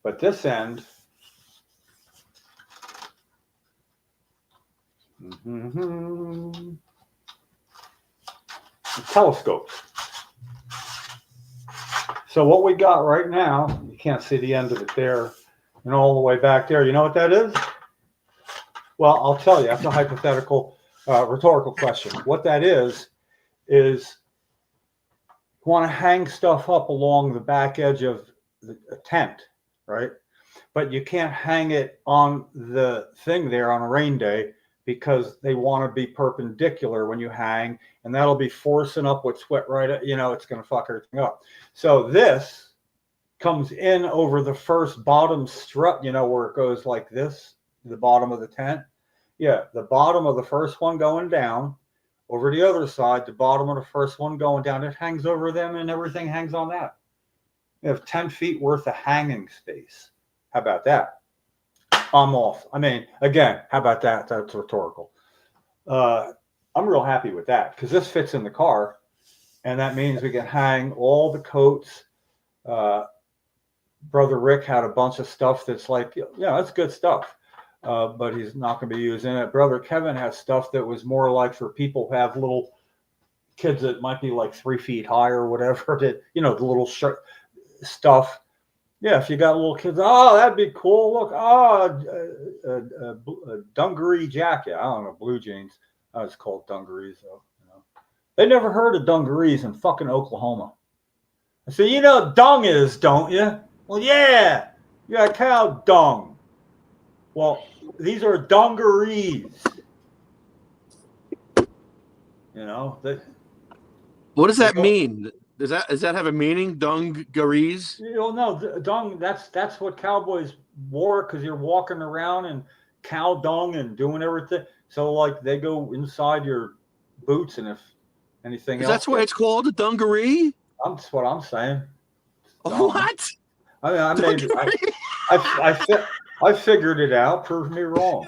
but this end. Telescopes. So what we got right now, you can't see the end of it there and all the way back there. You know what that is? Well, I'll tell you, that's a hypothetical, rhetorical question. What that is want to hang stuff up along the back edge of the tent, right? But you can't hang it on the thing there on a rain day because they want to be perpendicular when you hang, and that'll be forcing up with sweat right, you know, it's going to fuck everything up. So this comes in over the first bottom strut, you know, where it goes like this, the bottom of the tent. Yeah, the bottom of the first one going down, over the other side, the bottom of the first one going down, it hangs over them and everything hangs on that. You have 10 feet worth of hanging space. How about that? I'm off. I mean, again, how about that? That's rhetorical. I'm real happy with that because this fits in the car, and that means we can hang all the coats. Brother Rick had a bunch of stuff that's like, yeah, that's good stuff, but he's not going to be using it. Brother Kevin has stuff that was more like for people who have little kids that might be like 3 feet high or whatever, that, you know, the little shirt stuff. Yeah, if you got little kids, oh, that'd be cool. Look, a dungaree jacket. I don't know, blue jeans. It's called dungarees, though. You know, they never heard of dungarees in fucking Oklahoma. I said, you know what dung is, don't you? Well, yeah, you got cow dung. Well, these are dungarees. You know, What does that mean? Does that have a meaning? Dungarees? you don't know, dung. That's what cowboys wore because you're walking around in cow dung and doing everything. So like they go inside your boots, and if anything else, That's why it's called a dungaree. That's what I'm saying. Dung. What? I mean, I figured it out. Prove me wrong.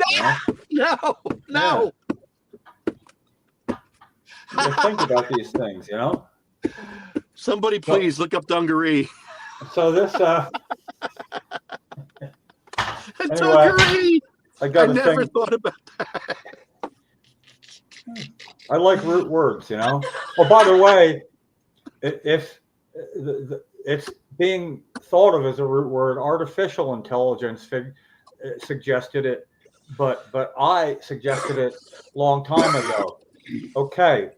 No. Yeah. You think about these things, you know. Somebody please look up dungaree. So this Dungaree. I got I never thought about that. I like root words, you know. Oh, by the way, if it's being thought of as a root word, artificial intelligence suggested it, but I suggested it a long time ago. Okay,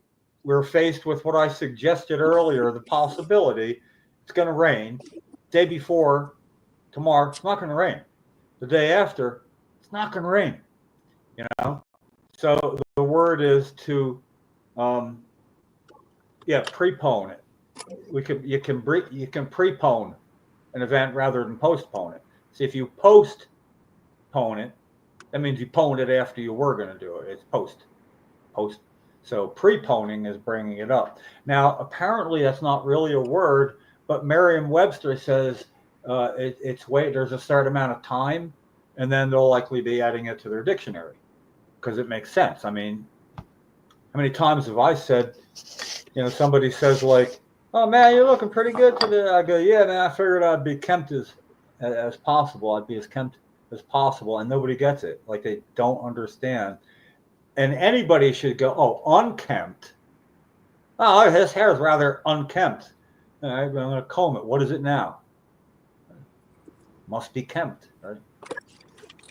we're faced with what I suggested earlier, the possibility it's going to rain. Day before, tomorrow, it's not going to rain. The day after, it's not going to rain. You know? So the word is to, prepone it. You can prepone an event rather than postpone it. See, if you postpone it, that means you pwned it after you were going to do it. It's post. So preponing is bringing it up. Now, apparently that's not really a word, but Merriam-Webster says there's a certain amount of time, and then they'll likely be adding it to their dictionary because it makes sense. I mean, how many times have I said, you know, somebody says like, "Oh man, you're looking pretty good today." I go, "Yeah, man, I figured I'd be kempt as possible. I'd be as kempt as possible," and nobody gets it. Like they don't understand. And anybody should go, "Oh, unkempt. Oh, his hair is rather unkempt. All right, I'm going to comb it. What is it now? Must be kempt, right?"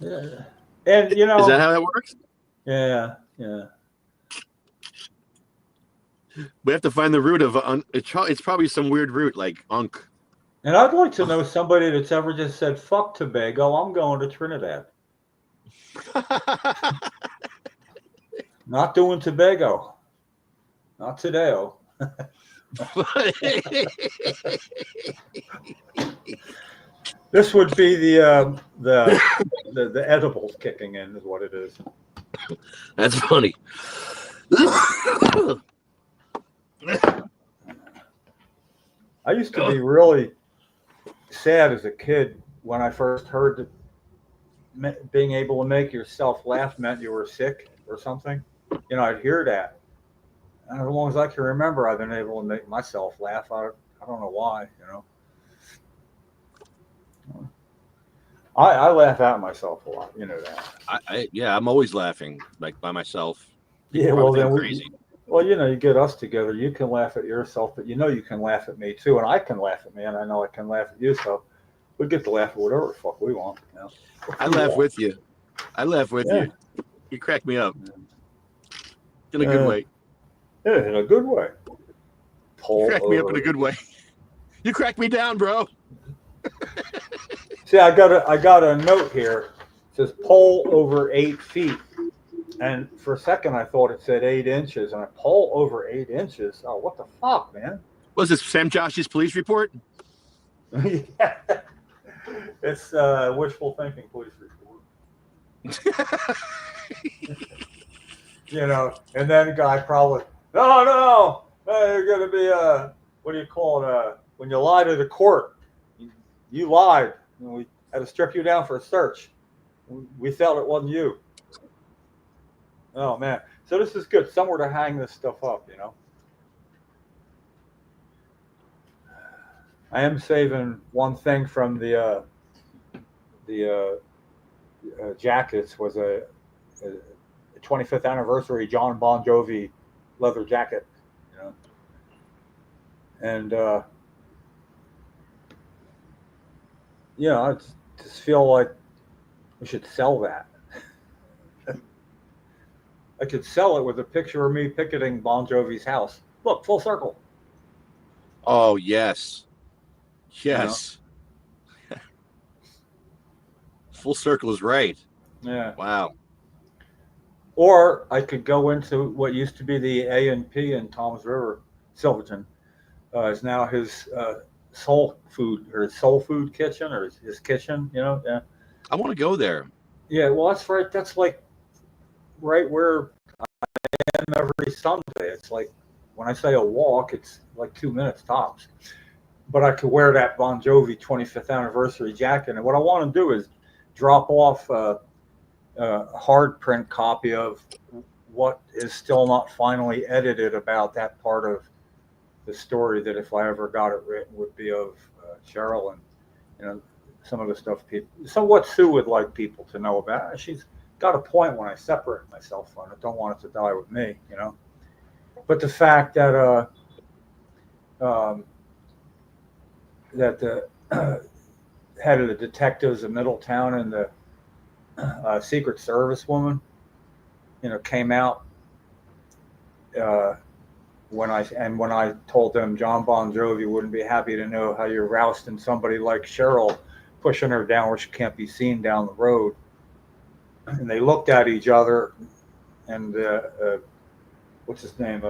Yeah. And you know, is that how that works? Yeah. We have to find the root of it's probably some weird root like unk. And I'd like to know somebody that's ever just said, "Fuck Tobago, I'm going to Trinidad." Not doing Tobago. Not today. This would be the edibles kicking in, is what it is. That's funny. I used to be really sad as a kid when I first heard that being able to make yourself laugh meant you were sick or something. You know, I'd hear that. And as long as I can remember, I've been able to make myself laugh. I don't know why, you know. I laugh at myself a lot, you know that. I'm always laughing, like by myself. Yeah, well then crazy. Well, you know, you get us together, you can laugh at yourself, but you know you can laugh at me too, and I can laugh at me, and I know I can laugh at you, so we get to laugh at whatever the fuck we want. You know? I laugh with you. I laugh with you. You crack me up in a good way. Yeah, in a good way. You Pull crack me up in over. a good way. You crack me down, bro. See, I got a note here. It says pole over 8 feet. And for a second, I thought it said 8 inches. And a pole over 8 inches. Oh, what the fuck, man? Was this Sam Josh's police report? Yeah. It's wishful thinking, police report. You know, and then the guy probably, no, you're going to be, what do you call it? When you lie to the court, you lied. And we had to strip you down for a search. We felt it wasn't you. Oh, man. So this is good. Somewhere to hang this stuff up, you know. I am saving one thing from the jackets was a 25th anniversary John Bon Jovi leather jacket, you know. And you know, I just feel like we should sell that. I could sell it with a picture of me picketing Bon Jovi's house. Look, full circle. Oh, yes. Yes. You know? Full circle is right. Yeah. Wow. Or I could go into what used to be the A&P in Toms River, Silverton. Is now his soul food kitchen or his kitchen, you know? Yeah. I want to go there. Yeah, well, that's right. That's like right where I am every Sunday. It's like when I say a walk, it's like 2 minutes tops. But I could wear that Bon Jovi 25th anniversary jacket. And what I want to do is drop off a hard print copy of what is still not finally edited about that part of the story that if I ever got it written would be of Cheryl and, you know, some of the stuff people, so what Sue would like people to know about. She's got a point when I separate myself from it. Don't want it to die with me, you know. But the fact that that the head of the detectives of Middletown and the Secret Service woman, you know, came out when I told them John Bon Jovi wouldn't be happy to know how you're rousting somebody like Cheryl, pushing her down where she can't be seen down the road. And they looked at each other, and what's his name?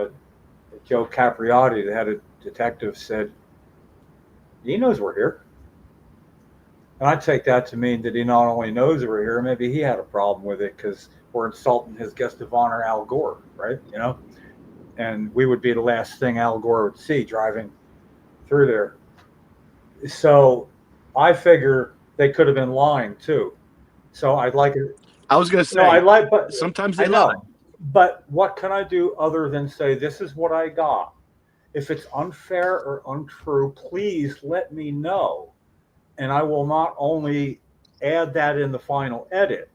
Joe Capriotti, the head of detective, said, "He knows we're here." And I take that to mean that he not only knows we're here, maybe he had a problem with it because we're insulting his guest of honor, Al Gore, right? You know, and we would be the last thing Al Gore would see driving through there. So I figure they could have been lying too. So I'd like it. I was going to say, no, I like, but sometimes I they know. lie. But what can I do other than say, this is what I got? If it's unfair or untrue, please let me know. And I will not only add that in the final edit,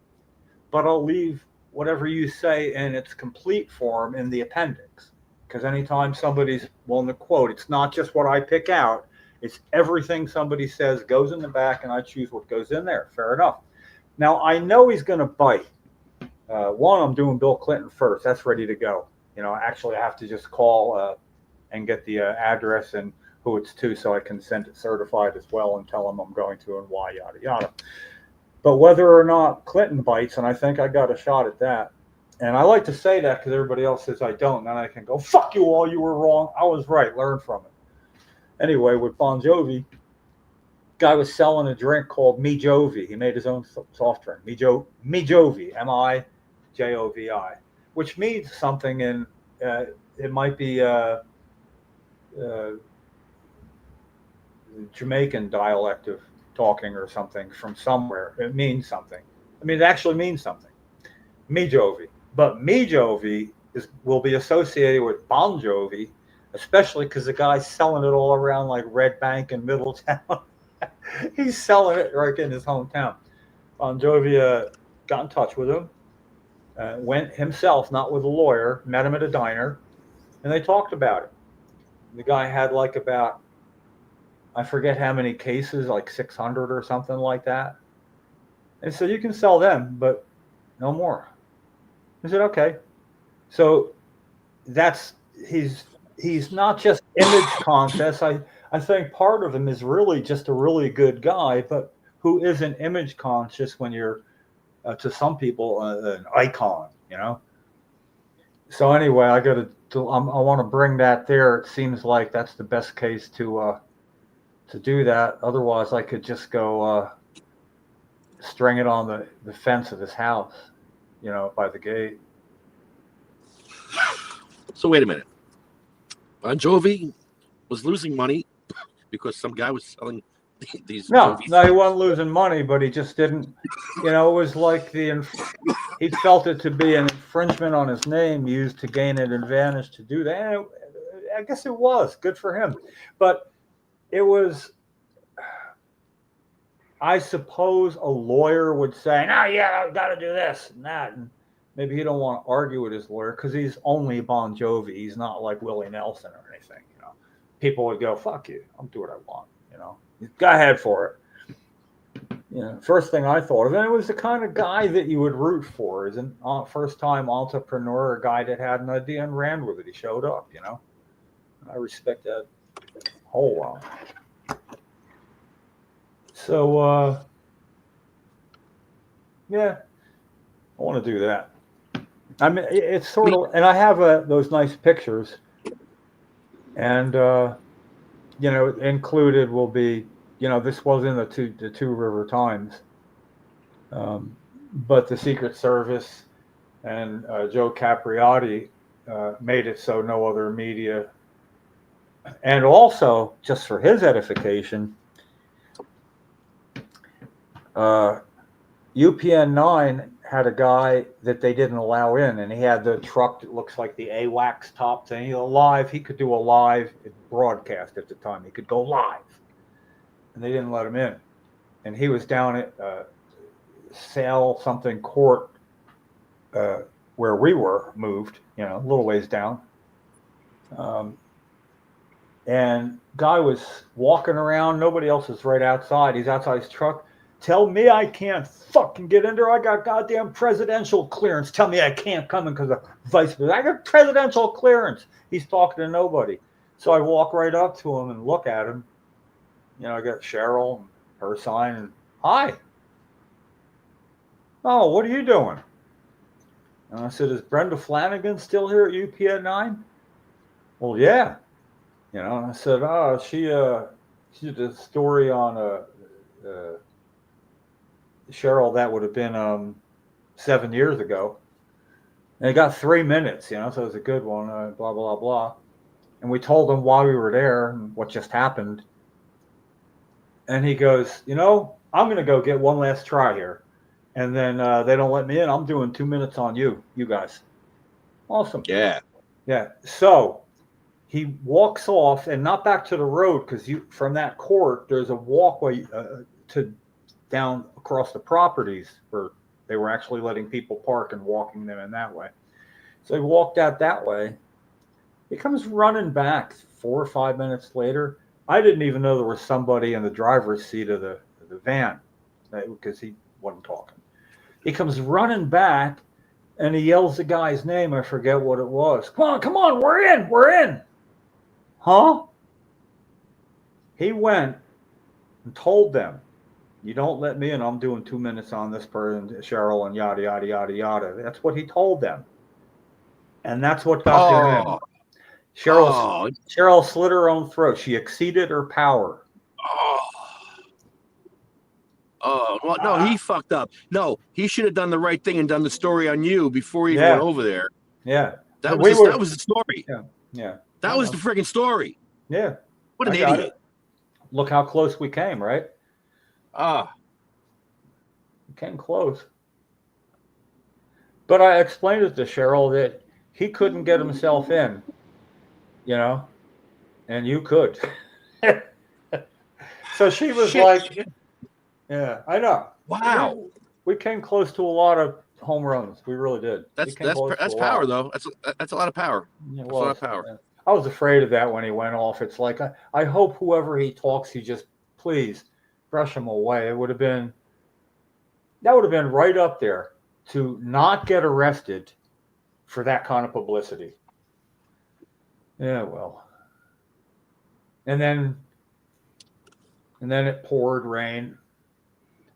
but I'll leave whatever you say in its complete form in the appendix. Because anytime somebody's willing to quote, it's not just what I pick out. It's everything somebody says goes in the back, and I choose what goes in there. Fair enough. Now, I know he's going to bite. One, I'm doing Bill Clinton first. That's ready to go. You know, actually, I have to just call and get the address and who it's to so I can send it certified as well and tell them I'm going to and why, yada, yada. But whether or not Clinton bites, and I think I got a shot at that. And I like to say that because everybody else says I don't. And then I can go, fuck you all, you were wrong. I was right. Learn from it. Anyway, with Bon Jovi, guy was selling a drink called Me Jovi. He made his own soft drink. Me Jovi, M-I-J-O-V-I, which means something in, it might be Jamaican dialect of talking or something from somewhere. It means something. I mean, it actually means something. Me Jovi. But Me Jovi will be associated with Bon Jovi, especially because the guy's selling it all around like Red Bank in Middletown. He's selling it right in his hometown. Bon Jovi got in touch with him, went himself, not with a lawyer, met him at a diner, and they talked about it. The guy had like about, I forget how many cases, like 600 or something like that. And so you can sell them, but no more. I said, okay. So he's not just image conscious. I think part of him is really just a really good guy, but who isn't image conscious when you're to some people an icon, you know. So anyway, I want to bring that there. It seems like that's the best case to do that. Otherwise, I could just go string it on the fence of his house, you know, by the gate. So wait a minute. Bon Jovi was losing money because some guy was selling these. No, Jovi he wasn't losing money, but he just didn't. You know, it was like he felt it to be an infringement on his name used to gain an advantage to do that. And I guess it was good for him, but it was. I suppose a lawyer would say, "No, yeah, I've got to do this and that," and maybe he don't want to argue with his lawyer because he's only Bon Jovi. He's not like Willie Nelson or anything. You know, people would go, "Fuck you, I'll do what I want." You know, go ahead for it. You know, first thing I thought of, and it was the kind of guy that you would root for, is a first-time entrepreneur, a guy that had an idea and ran with it. He showed up. You know, I respect that a whole lot. So, yeah, I want to do that. I mean, it's sort of, and I have those nice pictures, and you know, included will be, you know, this was in the Two River Times, but the Secret Service and Joe Capriati made it so no other media, and also just for his edification. UPN 9 had a guy that they didn't allow in, and he had the truck that looks like the AWACS top thing. He could do a live broadcast at the time. He could go live, and they didn't let him in. And he was down at Sale something court where we were moved, you know, a little ways down. And guy was walking around. Nobody else is right outside. He's outside his truck. Tell me I can't fucking get in there. I got goddamn presidential clearance. Tell me I can't come in because of vice president. I got presidential clearance. He's talking to nobody. So I walk right up to him and look at him. You know, I got Cheryl and her sign and hi. Oh, what are you doing? And I said, is Brenda Flanagan still here at UPN 9? Well, yeah. You know, and I said, oh, she did a story on Cheryl, that would have been 7 years ago. And it got 3 minutes, you know, so it was a good one, blah, blah, blah. And we told him why we were there and what just happened. And he goes, you know, I'm going to go get one last try here. And then they don't let me in. I'm doing 2 minutes on you guys. Awesome. Yeah. Yeah. So he walks off and not back to the road because from that court, there's a walkway to down across the properties where they were actually letting people park and walking them in that way. So he walked out that way. He comes running back 4 or 5 minutes later. I didn't even know there was somebody in the driver's seat of the van because he wasn't talking. He comes running back and he yells the guy's name. I forget what it was. Come on, we're in. Huh? He went and told them, you don't let me in, I'm doing 2 minutes on this person, Cheryl, and yada, yada, yada, yada. That's what he told them. And that's what got them in. Cheryl slit her own throat. She exceeded her power. Well, no, he fucked up. No, he should have done the right thing and done the story on you before he went over there. Yeah. That was the story. Yeah. That was the freaking story. Yeah. What an idiot. Look how close we came, right? We came close. But I explained it to Cheryl that he couldn't get himself in, you know, and you could. So she was like, yeah, I know. Wow. We came close to a lot of home runs. We really did. That's power, though. That's a lot of power. Yeah, that's a lot of power. Yeah. I was afraid of that when he went off. It's like, I hope whoever he talks, he just, please brush him away. That would have been right up there to not get arrested for that kind of publicity. Yeah, well. And then it poured rain,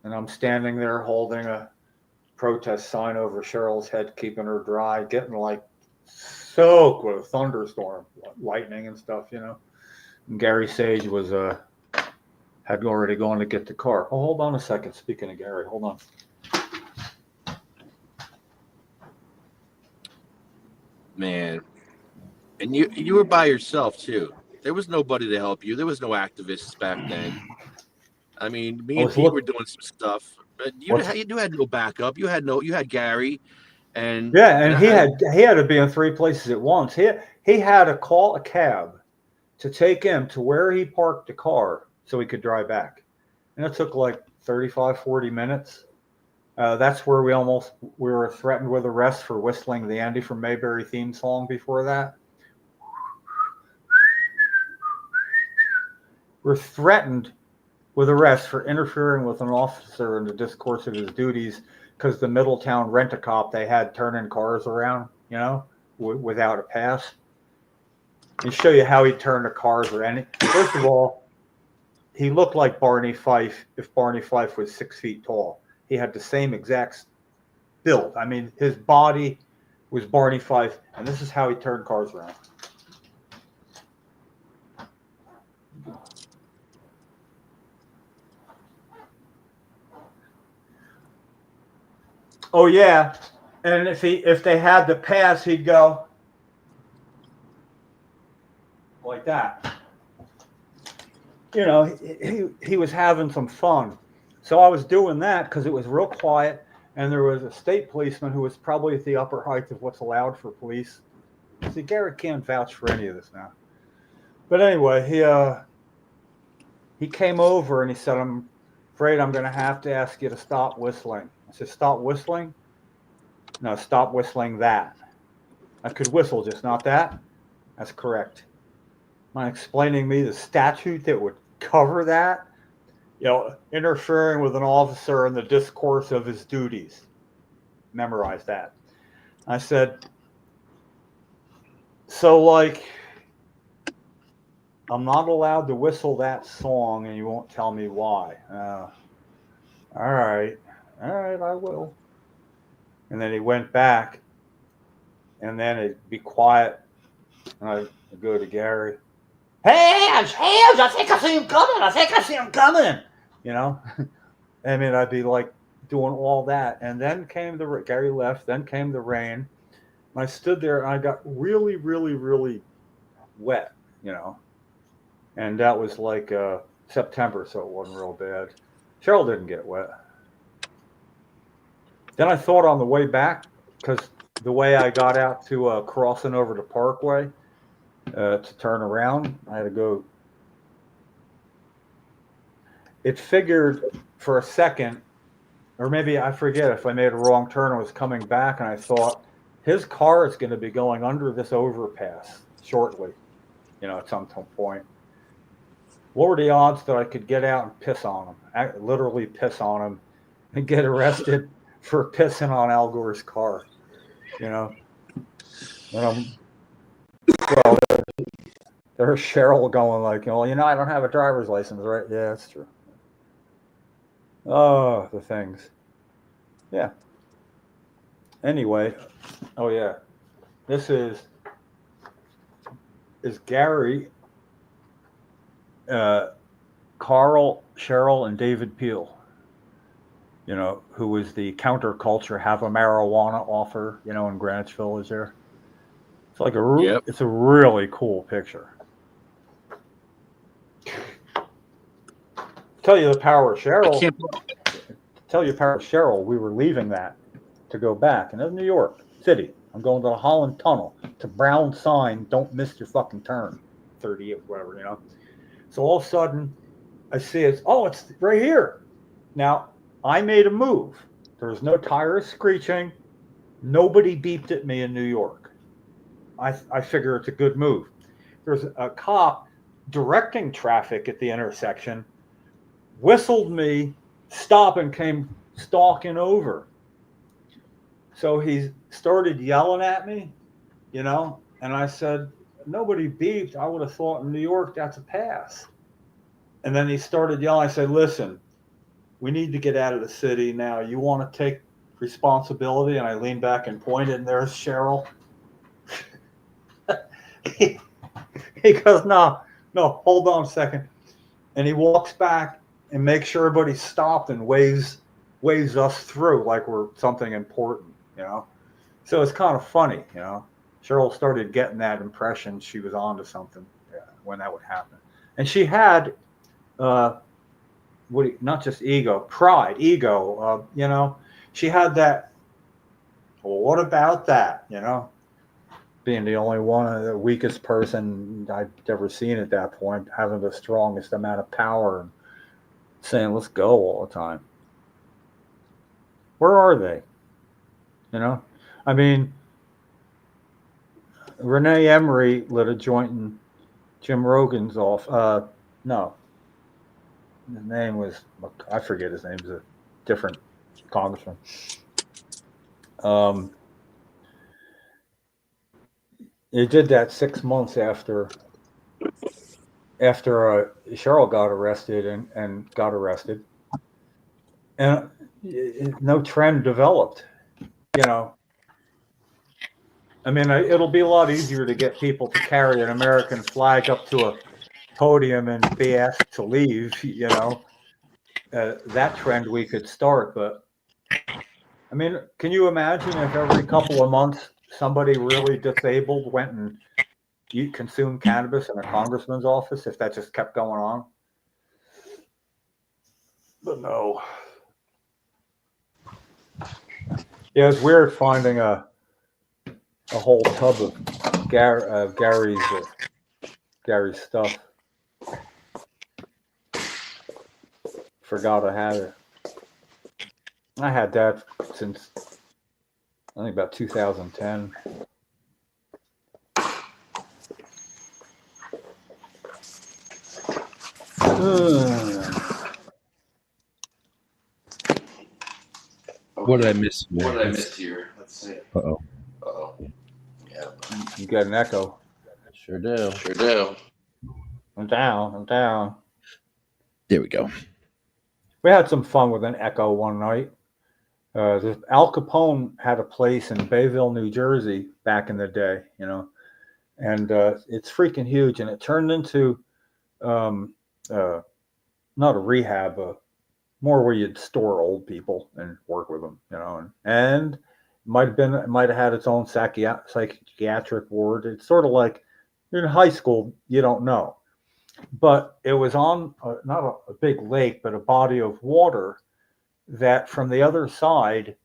and I'm standing there holding a protest sign over Cheryl's head, keeping her dry, getting like soaked with a thunderstorm, lightning and stuff, you know. And Gary Sage was had already gone to get the car. Oh, hold on a second. Speaking of Gary, hold on. Man, and you were by yourself too. There was nobody to help you. There was no activists back then. I mean, me and Pete were doing some stuff, but you had no backup. You had Gary, and yeah, and he had to be in 3 places at once. He had to call a cab to take him to where he parked the car so he could drive back, and it took like 35, 40 minutes. That's where we were threatened with arrest for whistling the Andy from Mayberry theme song before that. We're threatened with arrest for interfering with an officer in the discourse of his duties because the Middletown rent-a-cop they had turning cars around, you know, without a pass. And show you how he turned the cars around. First of all, he looked like Barney Fife if Barney Fife was 6 feet tall. He had the same exact build. I mean, his body was Barney Fife, and this is how he turned cars around. Oh yeah, and if they had the pass, he'd go like that. You know, he was having some fun. So I was doing that because it was real quiet, and there was a state policeman who was probably at the upper height of what's allowed for police. See, Garrett can't vouch for any of this now. But anyway, he came over and he said, "I'm afraid I'm going to have to ask you to stop whistling." I said, "Stop whistling?" "No, stop whistling that." "I could whistle, just not that?" "That's correct." Am I explaining me the statute that would cover that? You know, interfering with an officer in the discourse of his duties. Memorize that. I said, so like, I'm not allowed to whistle that song and you won't tell me why. All right, I will. And then he went back, and then it'd be quiet, and I'd go to Gary. Hands! I think I see him coming. You know? I mean, I'd be like doing all that. And then came Gary left, then came the rain. And I stood there and I got really, really, really wet, you know? And that was like September, so it wasn't real bad. Cheryl didn't get wet. Then I thought on the way back, because the way I got out to crossing over the Parkway, to turn around, I had to go. It figured for a second, or maybe I forget if I made a wrong turn and was coming back, and I thought his car is going to be going under this overpass shortly, you know, at some point. What were the odds that I could get out and piss on him, literally piss on him, and get arrested for pissing on Al Gore's car, you know? Well, there's Cheryl going like, well, you know, I don't have a driver's license, right? Yeah, that's true. Oh, the things. Yeah. Anyway, oh yeah, this is Gary, Carl, Cheryl, and David Peel. You know, who was the counterculture, have a marijuana offer, you know, in Greenwich Village there. It's like it's a really cool picture. Tell you the power of Cheryl. We were leaving that to go back, and it was New York City. I'm going to the Holland Tunnel. It's a brown sign, don't miss your fucking turn. 30 or whatever, you know. So all of a sudden, I see it's right here. Now, I made a move. There was no tires screeching. Nobody beeped at me in New York. I figure it's a good move. There's a cop directing traffic at the intersection, whistled me, stopped, and came stalking over. So he's started yelling at me, you know, and I said, nobody beeped. I would have thought in New York that's a pass. And then he started yelling. I said, listen, we need to get out of the city now. You want to take responsibility? And I leaned back and pointed, and there's Cheryl. he goes, no, hold on a second. And he walks back and makes sure everybody stopped and waves us through like we're something important, you know? So it's kind of funny, you know? Cheryl started getting that impression she was onto something when that would happen. And she had, not just pride, ego, you know? She had that, well, what about that, you know? Being the only one, the weakest person I'd ever seen at that point, having the strongest amount of power and saying, let's go all the time. Where are they? You know? I mean, Renee Emery lit a joint in Jim Rogan's off. No. His name was, I forget his name, he was a different congressman. He did that 6 months after Cheryl got arrested and got arrested. And no trend developed, you know. I mean, it'll be a lot easier to get people to carry an American flag up to a podium and be asked to leave, you know. That trend we could start, but I mean, can you imagine if every couple of months somebody really disabled went and consumed cannabis in a congressman's office, if that just kept going on? But no. Yeah, it's weird finding a whole tub of Gary's stuff. Forgot I had it. I had that since I think about 2010. What did I miss? What did I miss here? Let's see. Uh-oh. Yeah. You got an echo. Sure do. I'm down. There we go. We had some fun with an echo one night. Al Capone had a place in Bayville, New Jersey back in the day, you know, and it's freaking huge. And it turned into not a rehab, more where you'd store old people and work with them, you know, and it might have had its own psychiatric ward. It's sort of like you're in high school, you don't know. But it was on not a big lake, but a body of water that from the other side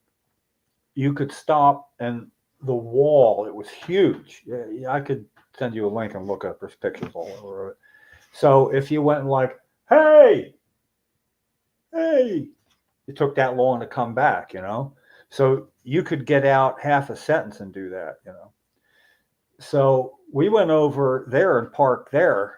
you could stop, and the wall, it was huge. I could send you a link and look up. There's pictures all over it. So if you went like, hey, it took that long to come back, you know. So you could get out half a sentence and do that, you know. So we went over there and parked there.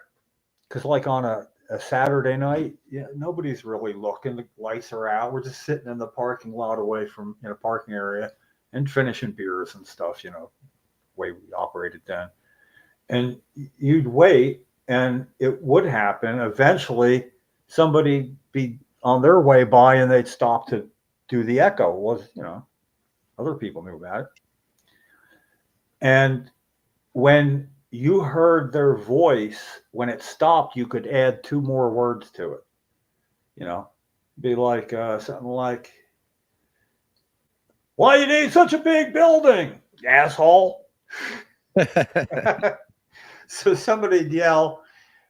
Because like on a Saturday night, nobody's really looking. The lights are out. We're just sitting in the parking lot away from parking area and finishing beers and stuff, you know, way we operated then. And you'd wait, and it would happen. Eventually, somebody be on their way by, and they'd stop to do the echo. It was, you know, other people knew about it. And when you heard their voice, when it stopped, you could add 2 more words to it. You know, be like something like, "Why you need such a big building, asshole?" So somebody'd yell,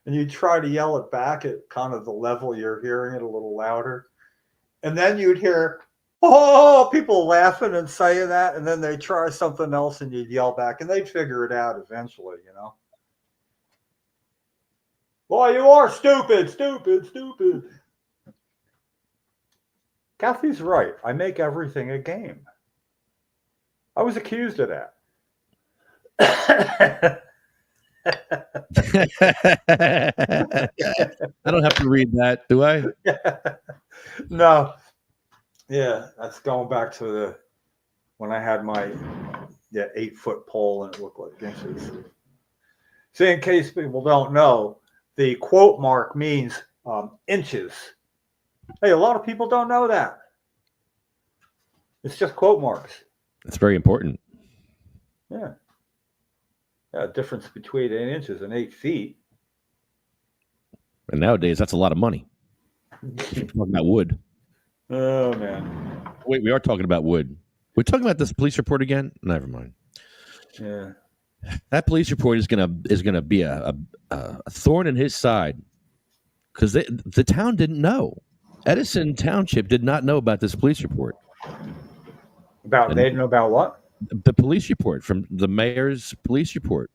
and you'd try to yell it back at kind of the level you're hearing it, a little louder. And then you'd hear, oh, people laughing and saying that, and then they try something else and you'd yell back, and they'd figure it out eventually, you know. Boy, you are stupid. Kathy's right. I make everything a game. I was accused of that. I don't have to read that, do I? No. Yeah, that's going back to when I had my 8-foot pole and it looked like inches. See, in case people don't know, the quote mark means inches. Hey, a lot of people don't know that. It's just quote marks. It's very important. Yeah. Difference between 8 inches and 8 feet. And nowadays, that's a lot of money. We're talking about wood. Oh, man. Wait, we are talking about wood. We're talking about this police report again? Never mind. Yeah. That police report is gonna be a thorn in his side because the town didn't know. Edison Township did not know about this police report. They didn't know about what? The police report from the mayor's police report.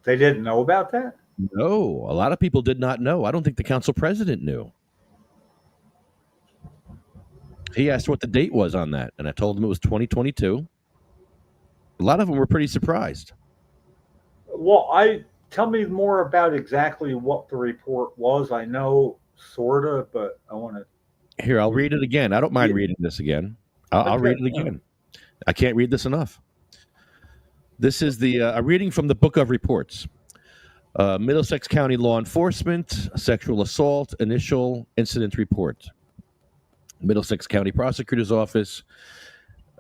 They didn't know about that? No, a lot of people did not know. I don't think the council president knew. He asked what the date was on that, and I told him it was 2022. A lot of them were pretty surprised. Well, tell me more about exactly what the report was. I know sort of, but I want to. Here, I'll read it again. I don't mind reading this again. I'll read it again. I can't read this enough. This is a reading from the Book of Reports. Middlesex County Law Enforcement, Sexual Assault, Initial Incident Report. Middlesex County Prosecutor's Office.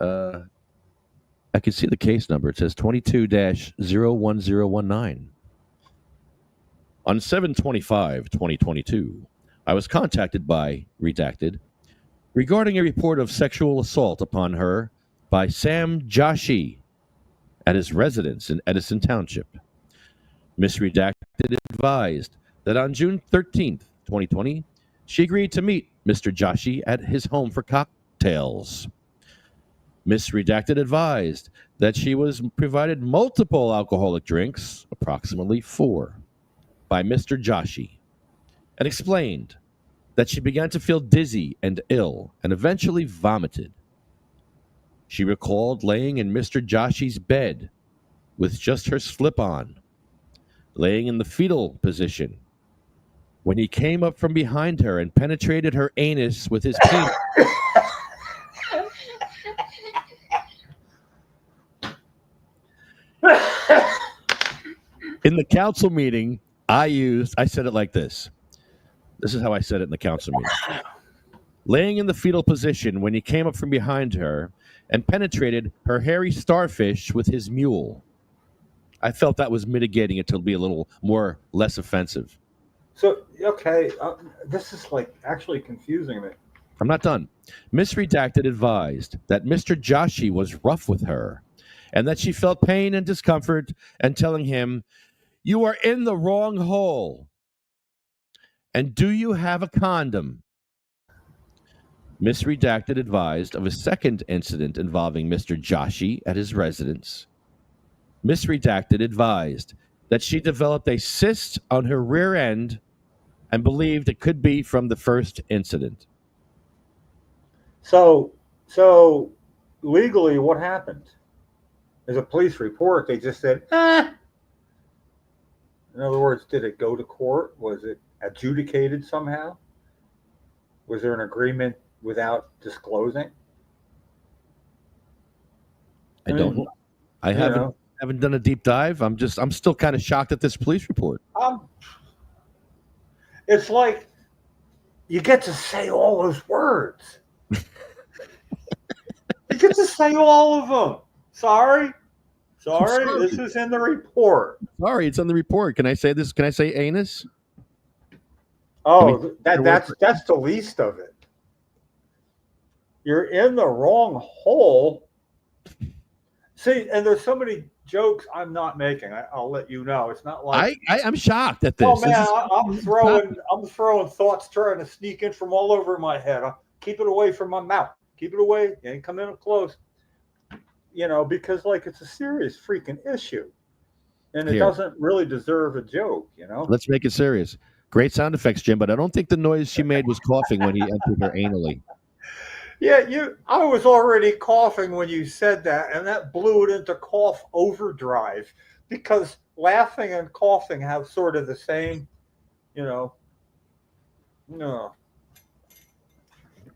I can see the case number. It says 22-01019. On 7/25/2022, I was contacted by Redacted regarding a report of sexual assault upon her by Sam Joshi at his residence in Edison Township. Miss Redacted advised that on June 13th, 2020, she agreed to meet Mr. Joshi at his home for cocktails. Miss Redacted advised that she was provided multiple alcoholic drinks, approximately 4, by Mr. Joshi, and explained that she began to feel dizzy and ill and eventually vomited. She recalled laying in Mr. Joshi's bed with just her slip-on, laying in the fetal position when he came up from behind her and penetrated her anus with his penis. In the council meeting, I said it like this. This is how I said it in the council meeting. Laying in the fetal position when he came up from behind her and penetrated her hairy starfish with his mule. I felt that was mitigating it to be a little less offensive. So, okay, this is actually confusing me. I'm not done. Miss Redacted advised that Mr. Joshi was rough with her and that she felt pain and discomfort and telling him, "You are in the wrong hole. And do you have a condom?" Miss Redacted advised of a second incident involving Mr. Joshi at his residence. Miss Redacted advised that she developed a cyst on her rear end and believed it could be from the first incident. So legally, what happened? There's a police report. They just said, In other words, did it go to court? Was it adjudicated somehow? Was there an agreement without disclosing? I don't know. I haven't done a deep dive. I'm still kind of shocked at this police report. It's like you get to say all those words. You get to say all of them. Sorry, this is in the report. Sorry, it's on the report. Can I say this? Can I say anus? Oh, that's the least of it. You're in the wrong hole. See, and there's so many jokes I'm not making. I'll let you know. It's not like I'm shocked at this. Oh man, I'm throwing thoughts trying to sneak in from all over my head. Keep it away from my mouth. Keep it away. You ain't come in close. Because it's a serious freaking issue. And it doesn't really deserve a joke, Let's make it serious. Great sound effects, Jim, but I don't think the noise she made was coughing when he entered her anally. Yeah, I was already coughing when you said that, and that blew it into cough overdrive because laughing and coughing have sort of the same, No.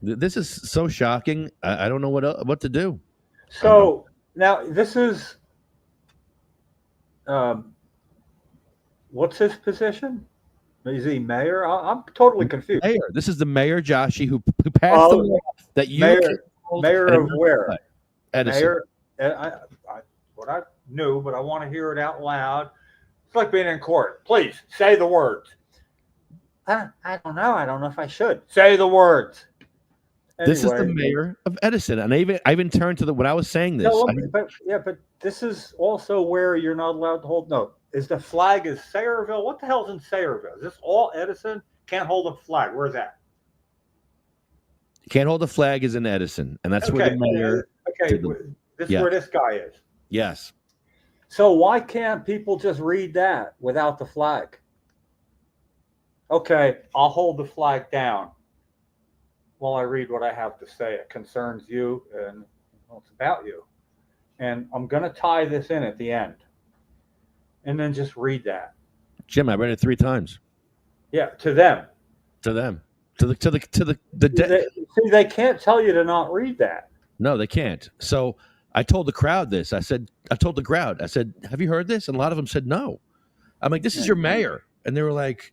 This is so shocking. I don't know what to do. So now this is, what's his position? Is he mayor? I'm totally confused. Mayor. This is the mayor, Joshy, who passed the Oh, law that you mayor, killed mayor and of where? not Edison. Mayor, what I knew, but I want to hear it out loud. It's like being in court. Please say the words. I don't know. I don't know if I should say the words. This is the Anyway, mayor of Edison, and I even turned to the when I was saying this. no, but this is also where you're not allowed to hold. No, is the flag is Sayreville? What the hell's in Sayreville? Is this all Edison? Can't hold a flag. Where's that? Can't hold a flag is in Edison, and that's where the mayor. Okay, this is where this guy is. Yes. So why can't people just read that without the flag? Okay, I'll hold the flag down while I read what I have to say. It concerns you and it's about you. And I'm going to tie this in at the end. And then just read that. Jim, I read it 3 times. Yeah, to them. To them. To the See, they can't tell you to not read that. No, they can't. So I told the crowd this. I told the crowd, I said, have you heard this? And a lot of them said no. I'm like, this is your mayor. And they were like,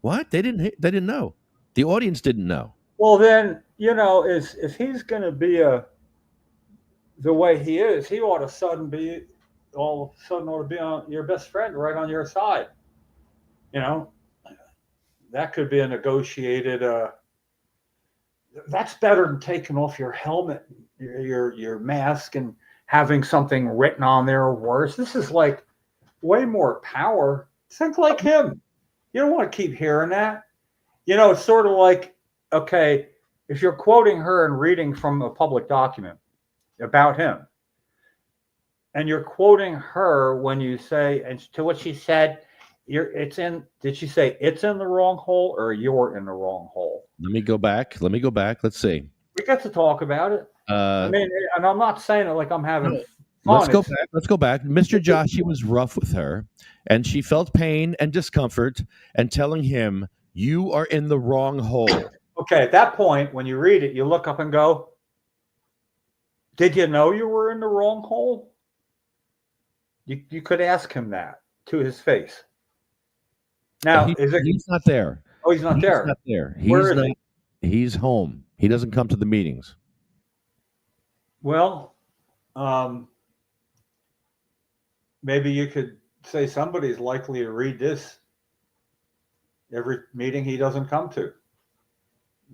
what? They didn't know. The audience didn't know. Well, then, if he's going to be the way he is, he ought to all of a sudden ought to be on your best friend right on your side. That could be a negotiated, that's better than taking off your helmet, your mask, and having something written on there or worse. This is like way more power. Think like him. You don't want to keep hearing that. It's sort of like, okay, if you're quoting her and reading from a public document about him, and you're quoting her when you say, and to what she said, did she say it's in the wrong hole or you're in the wrong hole? Let me go back. Let's see. We got to talk about it. And I'm not saying it like I'm having fun. Let's go back. Mr. Joshi was rough with her, and she felt pain and discomfort, and telling him, you are in the wrong hole. Okay, at that point, when you read it, you look up and go, did you know you were in the wrong hole? You could ask him that to his face. Now, he's not there. Oh, he's not there. He's not there. Where is he? He's home. He doesn't come to the meetings. Well, maybe you could say somebody's likely to read this every meeting he doesn't come to.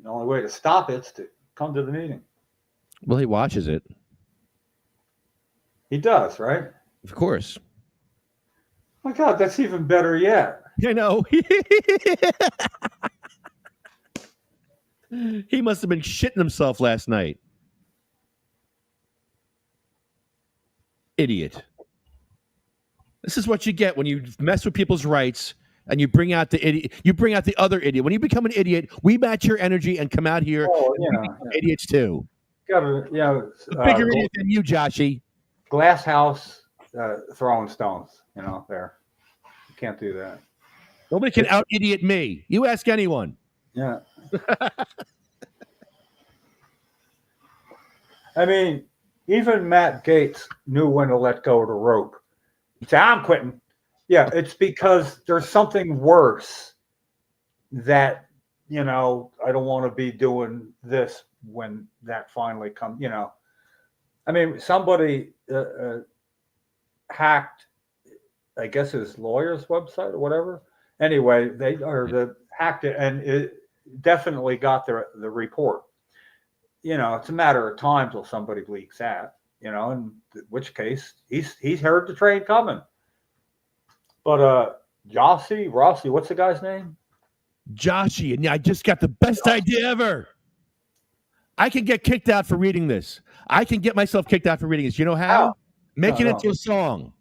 The only way to stop it's to come to the meeting. Well, he watches it. He does, right? Of course. My God, that's even better yet. I know. He must have been shitting himself last night. Idiot. This is what you get when you mess with people's rights and you bring out the idiot. You bring out the other idiot. When you become an idiot, we match your energy and come out here. Idiots too. Bigger idiot than you, Joshy. Glass house throwing stones. There. You can't do that. Nobody can out idiot me. You ask anyone. Yeah. I mean, even Matt Gaetz knew when to let go of the rope. He said, I'm quitting. Yeah, it's because there's something worse that, I don't want to be doing this when that finally comes, I mean, somebody hacked, I guess, his lawyer's website or whatever. Anyway, they hacked it, and it definitely got the report. It's a matter of time till somebody leaks that. In which case he's heard the train coming. But Rossi, what's the guy's name? Joshy, and I just got the best idea ever. I can get kicked out for reading this. I can get myself kicked out for reading this. You know how? Make it into a song.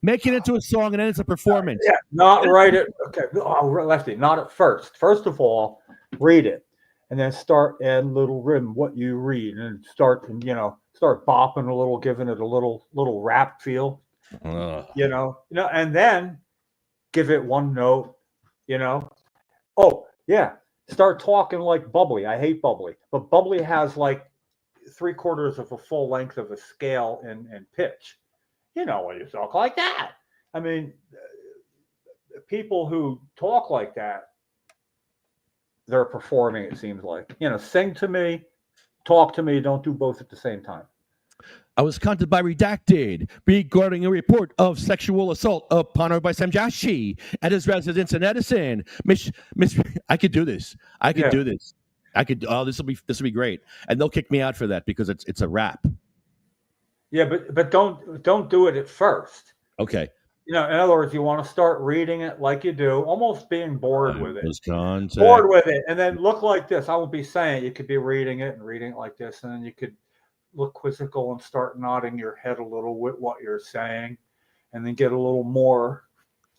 Make it into a song, and then it's a performance. Yeah, not write it. Okay, Lefty, not at first. First of all, read it, and then start adding little rhythm what you read, and start bopping a little, giving it a little rap feel. And then give it one note. Oh yeah, start talking like Bubbly. I hate Bubbly, but Bubbly has like 3/4 of a full length of a scale in pitch. You know, when you talk like that. I mean, people who talk like that, they're performing, it seems like. You know, sing to me, talk to me, don't do both at the same time. I was contacted by Redacted regarding a report of sexual assault upon her by Samjashi at his residence in Edison. Miss, I could do this. I could do this. I could. Oh, this will be great. And they'll kick me out for that because it's a rap. Yeah, but don't do it at first. Okay. You know, in other words, you want to start reading it like you do, almost being bored with it. Bored with it, and then look like this. I won't be saying it. You could be reading it and reading it like this, and then you could look quizzical and start nodding your head a little with what you're saying, and then get a little more.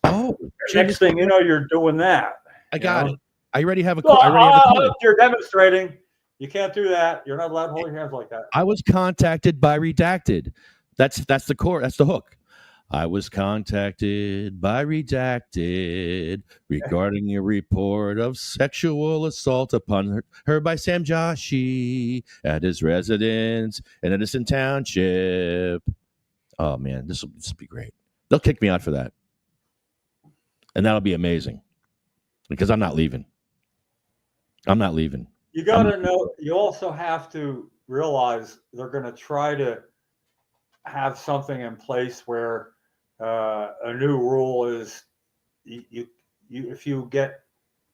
Oh, next thing you know, you're doing that. I got it. I already have a. You're demonstrating. You can't do that. You're not allowed to hold your hands like that. I was contacted by Redacted. That's the core. That's the hook. I was contacted by Redacted regarding a report of sexual assault upon her by Sam Joshi at his residence in Edison Township. Oh man, this will be great. They'll kick me out for that, and that'll be amazing because I'm not leaving. I'm not leaving. You got to know. You also have to realize they're going to try to have something in place where a new rule is you if you get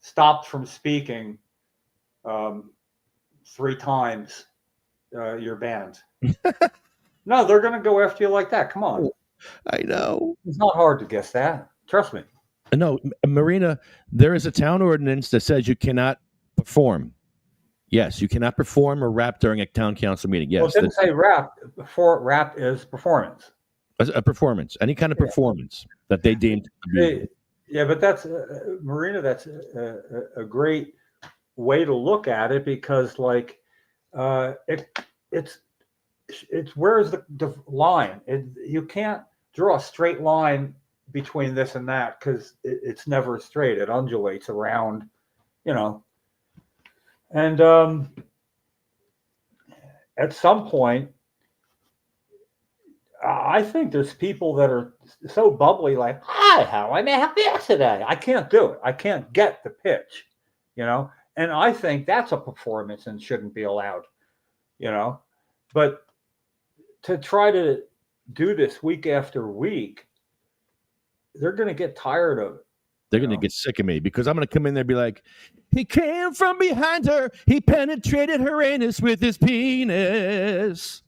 stopped from speaking 3 times, you're banned. No, they're going to go after you like that. Come on. I know. It's not hard to guess that. Trust me. No, Marina, there is a town ordinance that says you cannot perform. Yes, you cannot perform or rap during a town council meeting. Yes. Well, it didn't say rap. Before rap is performance. A performance, any kind of performance that they deemed to be. Yeah, but that's Marina. That's a great way to look at it because, like, it's where's the line? You can't draw a straight line between this and that because it's never straight. It undulates around, you know. And at some point, I think there's people that are so bubbly, like, "Hi, how I may help you today." I can't do it. I can't get the pitch, you know. And I think that's a performance and shouldn't be allowed, you know. But to try to do this week after week, they're going to get tired of it. They're going to get sick of me because I'm going to come in there and be like, he came from behind her. He penetrated her anus with his penis.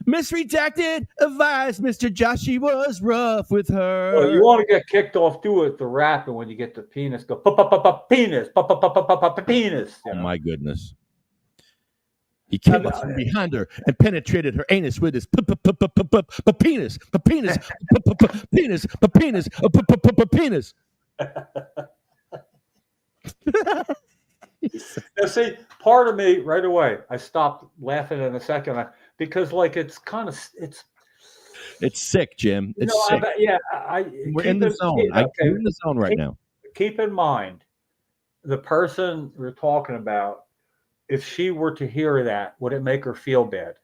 Miss Redacted advised Mr. Joshi was rough with her. Well, you want to get kicked off, do it the rap, and when you get the penis, go penis, penis. Oh my goodness. He came up from behind her and penetrated her anus with his penis, penis, penis, penis, penis. Now, see, part of me right away, I stopped laughing in a second because, like, it's kind of it's sick, Jim. It's sick. We're in the zone. We're in the zone right now. Keep in mind, the person we're talking about, if she were to hear that, would it make her feel bad?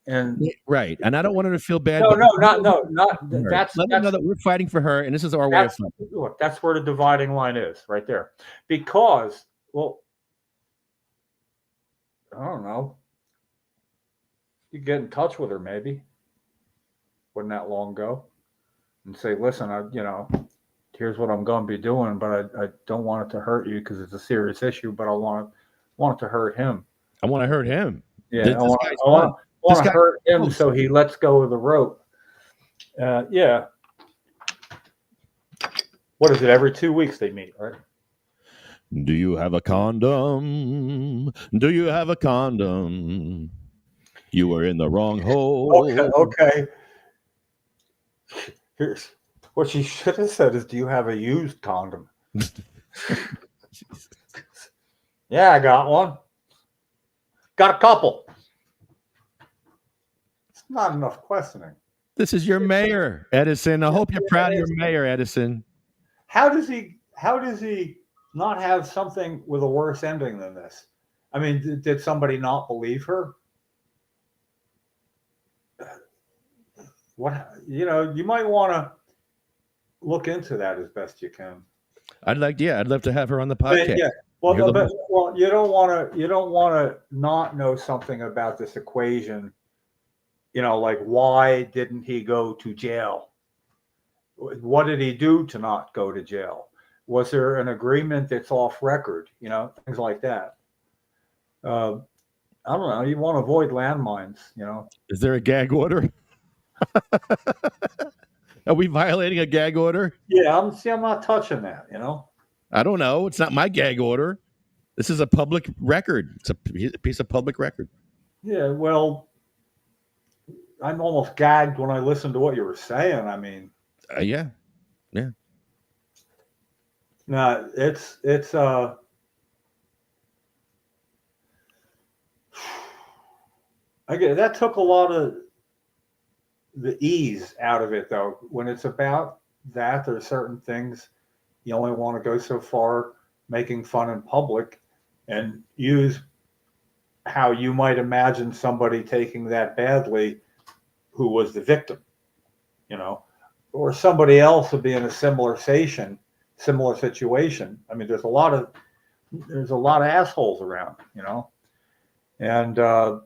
And right, and I don't want her to feel bad. No. That's let me know that we're fighting for her, and this is our way of fighting. Look, that's where the dividing line is, right there. Because, well, I don't know. You get in touch with her, maybe. Wasn't that long ago, and say, "Listen, here's what I'm going to be doing, but I don't want it to hurt you because it's a serious issue, but I want it to hurt him. I want to hurt him. Yeah, I want to hurt him so he lets go of the rope. Yeah. What is it? Every 2 weeks they meet, right? Do you have a condom? Do you have a condom? You were in the wrong hole. Okay. Here's what she should have said: is, "Do you have a used condom?" Yeah, I got one. Got a couple. It's not enough questioning. This is your mayor, Edison. I hope you're proud of your mayor, Edison. How does he not have something with a worse ending than this? I mean, did somebody not believe her? you might want to look into that as best you can. I'd love to have her on the I mean, podcast. yeah. Hear the But, whole- you don't want to not know something about this equation. Like, why didn't he go to jail? What did he do to not go to jail? Was there an agreement that's off record? Things like that. I don't know. You want to avoid landmines. Is there a gag order? Are we violating a gag order? Yeah, I'm not touching that. I don't know. It's not my gag order. This is a public record. It's a piece of public record. Yeah, well, I'm almost gagged when I listened to what you were saying. I mean, Yeah. no, it's I get that took a lot of the ease out of it, though. When it's about that, there are certain things you only want to go so far, making fun in public, and use how you might imagine somebody taking that badly, who was the victim, or somebody else would be in a similar situation. I mean, there's a lot of assholes around, and I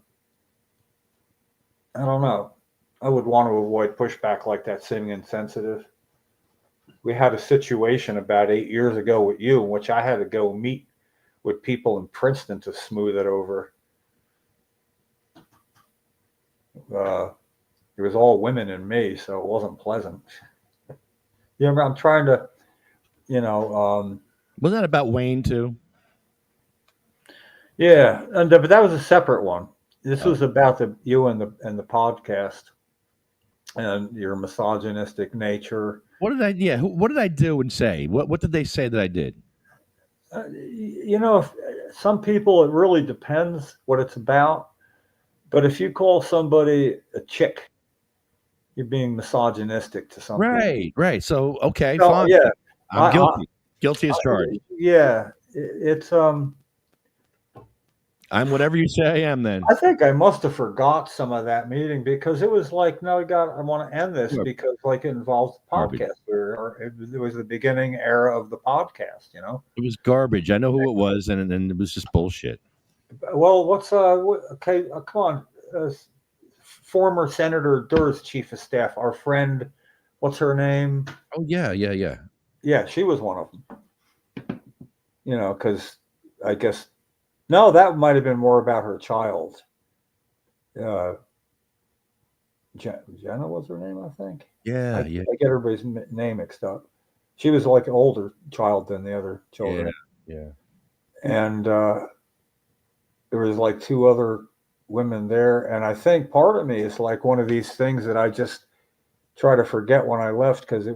don't know. I would want to avoid pushback like that, seeming insensitive. We had a situation about 8 years ago with you, in which I had to go meet with people in Princeton to smooth it over. It was all women and me, so it wasn't pleasant. I'm trying to, Was that about Wayne too? yeah, but that was a separate one. This was about you and the podcast and your misogynistic nature. What did I? Yeah. What did I do and say? What did they say that I did? If some people, it really depends what it's about. But if you call somebody a chick, you're being misogynistic to some people. Right. So okay, So, fine. yeah, I'm guilty. Guilty as charged. Yeah, it's I'm whatever you say I am. Then I think I must have forgot some of that meeting because it was like, no, I want to end this Sure. because like it involves the Garbage. podcast, or it was the beginning era of the podcast. It was garbage. I know who it was, and it was just bullshit. Well, okay? Come on, former Senator Durr's chief of staff, our friend, what's her name? Oh yeah. Yeah, she was one of them. Because I guess no, that might have been more about her child. Jenna was her name, I think. Yeah. I get everybody's name mixed up. She was like an older child than the other children. Yeah. And there was like two other women there, and I think part of me is like one of these things that I just try to forget when I left, because it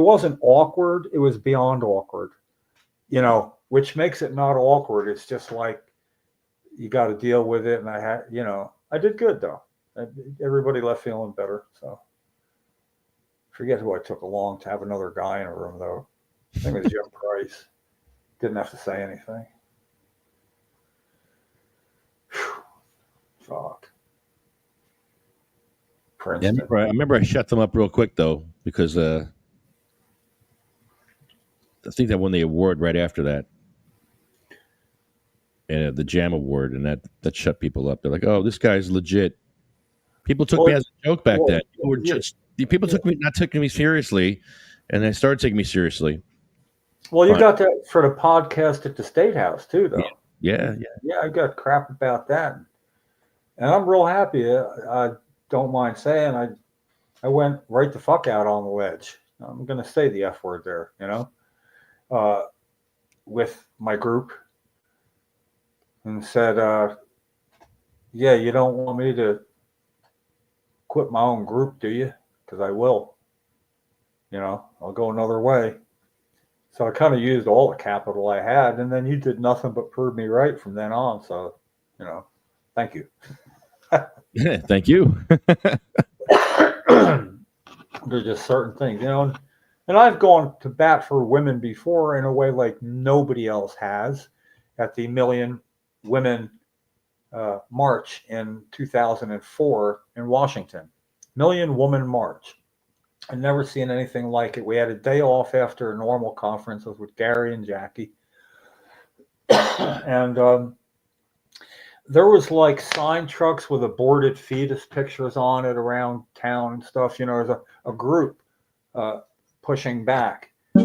wasn't awkward, it was beyond awkward, which makes it not awkward. It's just like you got to deal with it, and I did good though. Everybody left feeling better. So forget who I took along to have another guy in a room, though. I think it was Jim Price. Didn't have to say anything. Fuck. Princeton. Yeah, I remember I shut them up real quick though, because I think they won the award right after that, and the Jam Award, and that shut people up. They're like, "Oh, this guy's legit." People took me as a joke back then. People took me not taking me seriously, and they started taking me seriously. Well, you got that for the podcast at the State House too, though. Yeah. Yeah, I got crap about that, and I'm real happy. I don't mind saying I went right the fuck out on the ledge. I'm going to say the F word there, with my group, and said, yeah, you don't want me to quit my own group, do you? Because I will. I'll go another way. So I kind of used all the capital I had, and then you did nothing but prove me right from then on. So, thank you. Thank you. There's just certain things, and I've gone to bat for women before in a way like nobody else has at the Million Women March in 2004 in Washington. Million Woman March. I've never seen anything like it. We had a day off after a normal conference. I was with Gary and Jackie. And there was like sign trucks with aborted fetus pictures on it around town and stuff. You know, there's a group pushing back. Yeah.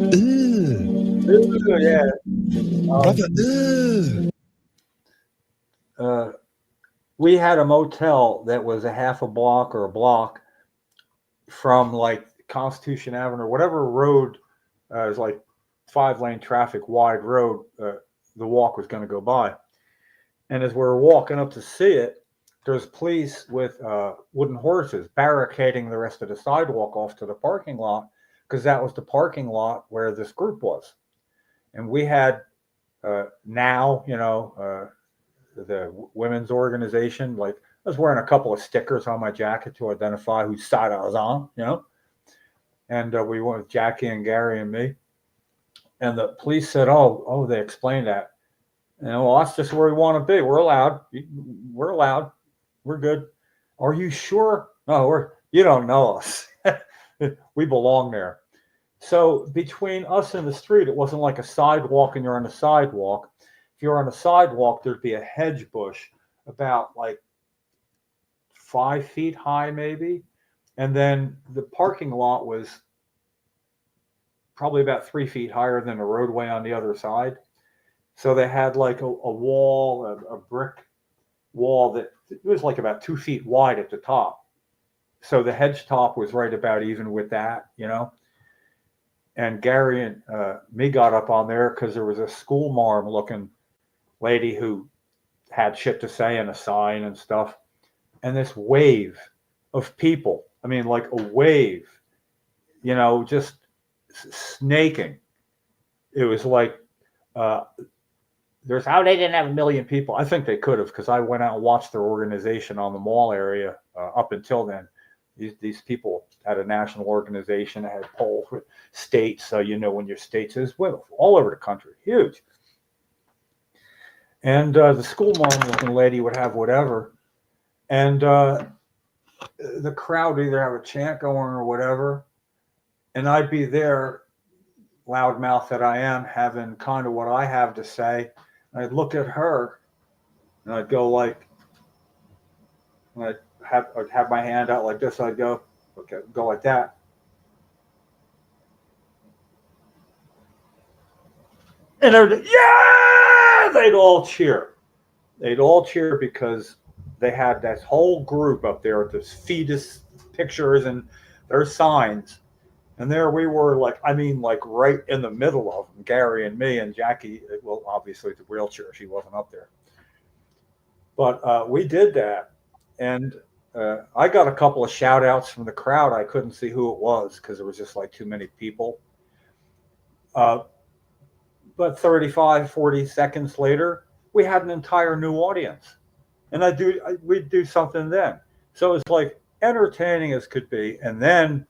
We had a motel that was a half a block or a block from like Constitution Avenue, whatever road is like 5-lane traffic wide road the walk was going to go by. And as we were walking up to see it, there's police with wooden horses barricading the rest of the sidewalk off to the parking lot, because that was the parking lot where this group was. And we had now, you know, the women's organization, like I was wearing a couple of stickers on my jacket to identify whose side I was on, you know. And we went with Jackie and Gary and me. And the police said, oh, they explained that. And well, that's just where we want to be. We're allowed. We're allowed. We're good. Are you sure? No, you don't know us. We belong there. So between us and the street, it wasn't like a sidewalk and you're on a sidewalk. If you're on a sidewalk, there'd be a hedge bush about like 5 feet high, maybe. And then the parking lot was probably about 3 feet higher than the roadway on the other side. So they had like a wall, a brick wall that it was like about 2 feet wide at the top. So the hedge top was right about even with that, you know. And Gary and me got up on there because there was a school marm looking lady who had shit to say in a sign and stuff. And this wave of people, I mean, like a wave, you know, just snaking. It was like, they didn't have 1 million people. I think they could have, because I went out and watched their organization on the mall area up until then. These people had a national organization that had polls with states. So, you know, when your state is all over the country, huge. And the school mom looking lady would have whatever. And the crowd would either have a chant going or whatever. And I'd be there, loudmouth that I am, having kind of what I have to say. I'd look at her and I'd go like, I'd have my hand out like this. I'd go, okay, go like that. And they'd all cheer. They'd all cheer because they had this whole group up there with this fetus pictures and their signs. And there we were, like, I mean, like right in the middle of them, Gary and me and Jackie. Well, obviously the wheelchair, she wasn't up there. But we did that. And I got a couple of shout outs from the crowd. I couldn't see who it was because there was just like too many people. But 35, 40 seconds later, we had an entire new audience. And we'd do something then. So it's like entertaining as could be. And then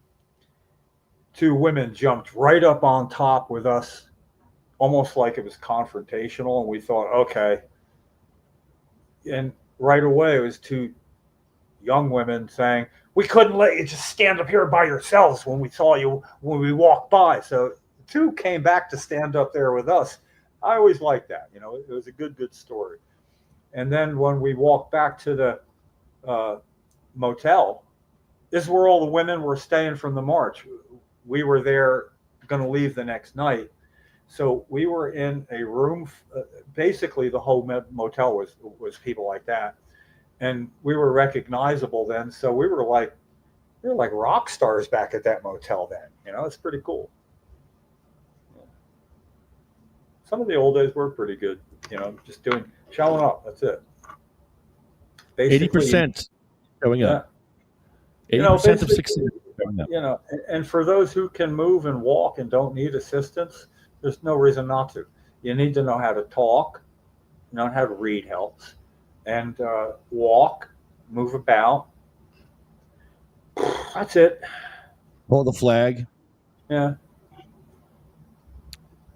2 women jumped right up on top with us, almost like it was confrontational. And we thought, okay. And right away, it was 2 young women saying, we couldn't let you just stand up here by yourselves when we saw you, when we walked by. So 2 came back to stand up there with us. I always liked that. You know, it was a good story. And then when we walked back to the motel, this is where all the women were staying from the march. We were there going to leave the next night. So we were in a room, basically the whole motel was people like that. And we were recognizable then. So we were like rock stars back at that motel then. You know, it's pretty cool. Some of the old days were pretty good, you know, just showing up. That's it. 80% showing up. 80% of 60 showing up. You know, and for those who can move and walk and don't need assistance, there's no reason not to. You need to know how to talk, know how to read helps, and walk, move about. That's it. Hold the flag. Yeah.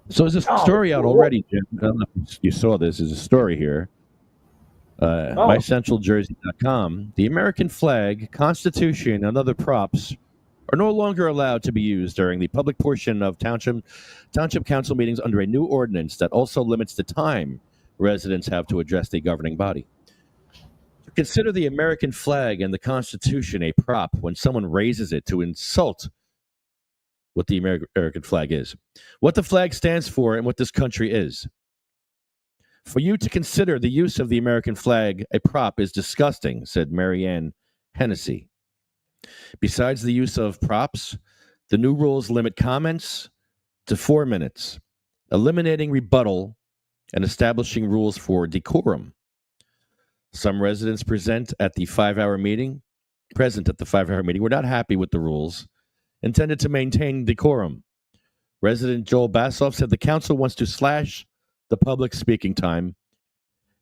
So there's a story out already, Jim. I don't know if you saw this. There's a story here MyCentralJersey.com, the American flag, Constitution, and other props are no longer allowed to be used during the public portion of township council meetings under a new ordinance that also limits the time residents have to address the governing body. To consider the American flag and the Constitution a prop when someone raises it to insult what the American flag is, what the flag stands for, and what this country is. For you to consider the use of the American flag a prop is disgusting, said Marianne Hennessy. Besides the use of props, the new rules limit comments to 4 minutes, eliminating rebuttal and establishing rules for decorum. Some residents present at the 5-hour meeting were not happy with the rules, intended to maintain decorum. Resident Joel Bassoff said the council wants to slash the public speaking time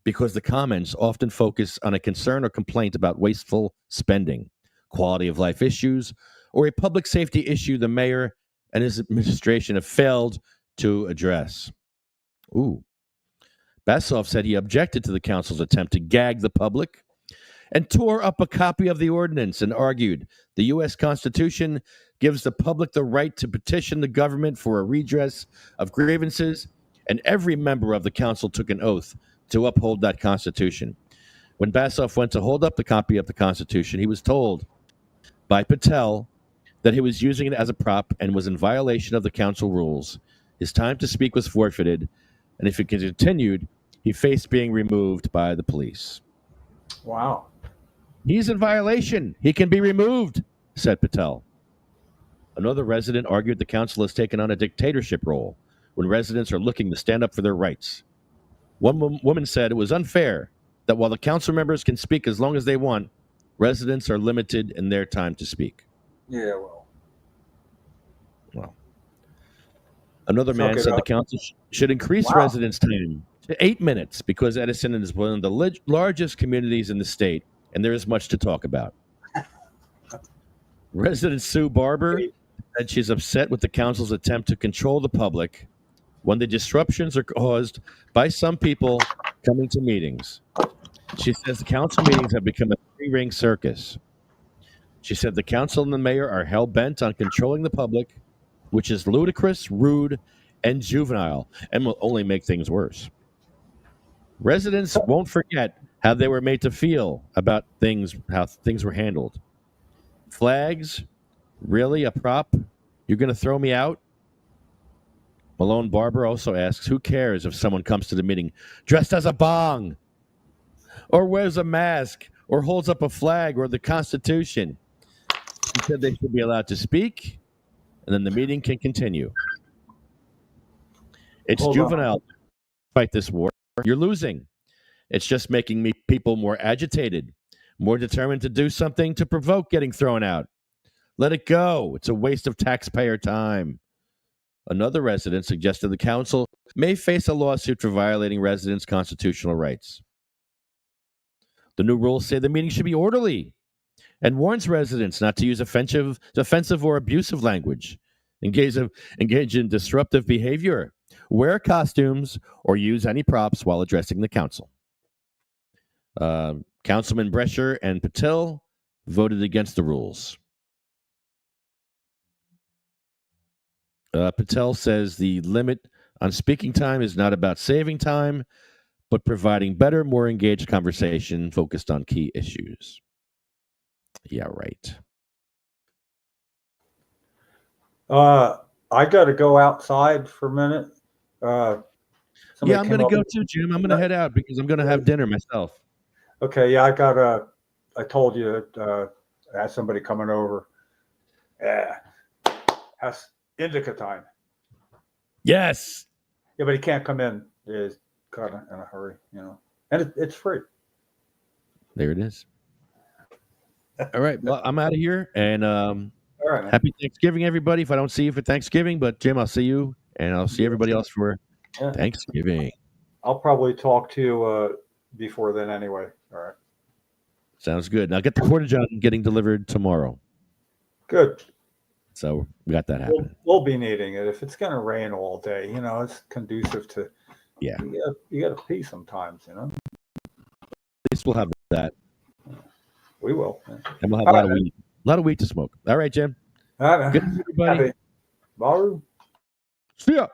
because the comments often focus on a concern or complaint about wasteful spending, quality of life issues, or a public safety issue the mayor and his administration have failed to address. Bassoff said he objected to the council's attempt to gag the public and tore up a copy of the ordinance and argued the U.S. Constitution gives the public the right to petition the government for a redress of grievances, and every member of the council took an oath to uphold that Constitution. When Bassoff went to hold up the copy of the Constitution, he was told by Patel that he was using it as a prop and was in violation of the council rules. His time to speak was forfeited, and if it continued, he faced being removed by the police. Wow. He's in violation. He can be removed, said Patel. Another resident argued the council has taken on a dictatorship role when residents are looking to stand up for their rights. One woman said it was unfair that while the council members can speak as long as they want, residents are limited in their time to speak. Yeah, well. Another man said the council should increase residents' time to 8 minutes because Edison is one of the largest communities in the state, and there is much to talk about. Resident Sue Barber said she's upset with the council's attempt to control the public when the disruptions are caused by some people coming to meetings. She says the council meetings have become a three-ring circus. She said the council and the mayor are hell-bent on controlling the public, which is ludicrous, rude, and juvenile, and will only make things worse. Residents won't forget how they were made to feel about things, how things were handled. Flags? Really? A prop? You're going to throw me out? Malone Barber also asks, who cares if someone comes to the meeting dressed as a bong, or wears a mask, or holds up a flag, or the Constitution? He said they should be allowed to speak, and then the meeting can continue. It's juvenile to fight this war. You're losing. It's just making people more agitated, more determined to do something to provoke getting thrown out. Let it go. It's a waste of taxpayer time. Another resident suggested the council may face a lawsuit for violating residents' constitutional rights. The new rules say the meeting should be orderly and warns residents not to use offensive or abusive language, engage in disruptive behavior, wear costumes, or use any props while addressing the council. Councilman Brescher and Patel voted against the rules. Patel says the limit on speaking time is not about saving time, but providing better, more engaged conversation focused on key issues. Yeah, right. I got to go outside for a minute. I'm going to go too, Jim. I'm going to head out because I'm going to have dinner myself. Okay, yeah, I told you I had somebody coming over. Yeah, has indica time. Yes. Yeah, but he can't come in. He's kind of in a hurry, and it's free. There it is. All right, well, I'm out of here, and all right, man. Happy Thanksgiving, everybody. If I don't see you for Thanksgiving, but Jim, I'll see you, and I'll see everybody else for Thanksgiving. I'll probably talk to you before then anyway. All right. Sounds good. Now get the Porta-John getting delivered tomorrow. Good. So we got that happening. We'll be needing it. If it's going to rain all day, it's conducive to. Yeah. You got to pee sometimes, we'll have that, We will. and we'll have All a lot right, of weed. A lot of weed to smoke. All right, Jim. All right, Good night, everybody. Happy. Baru. See ya.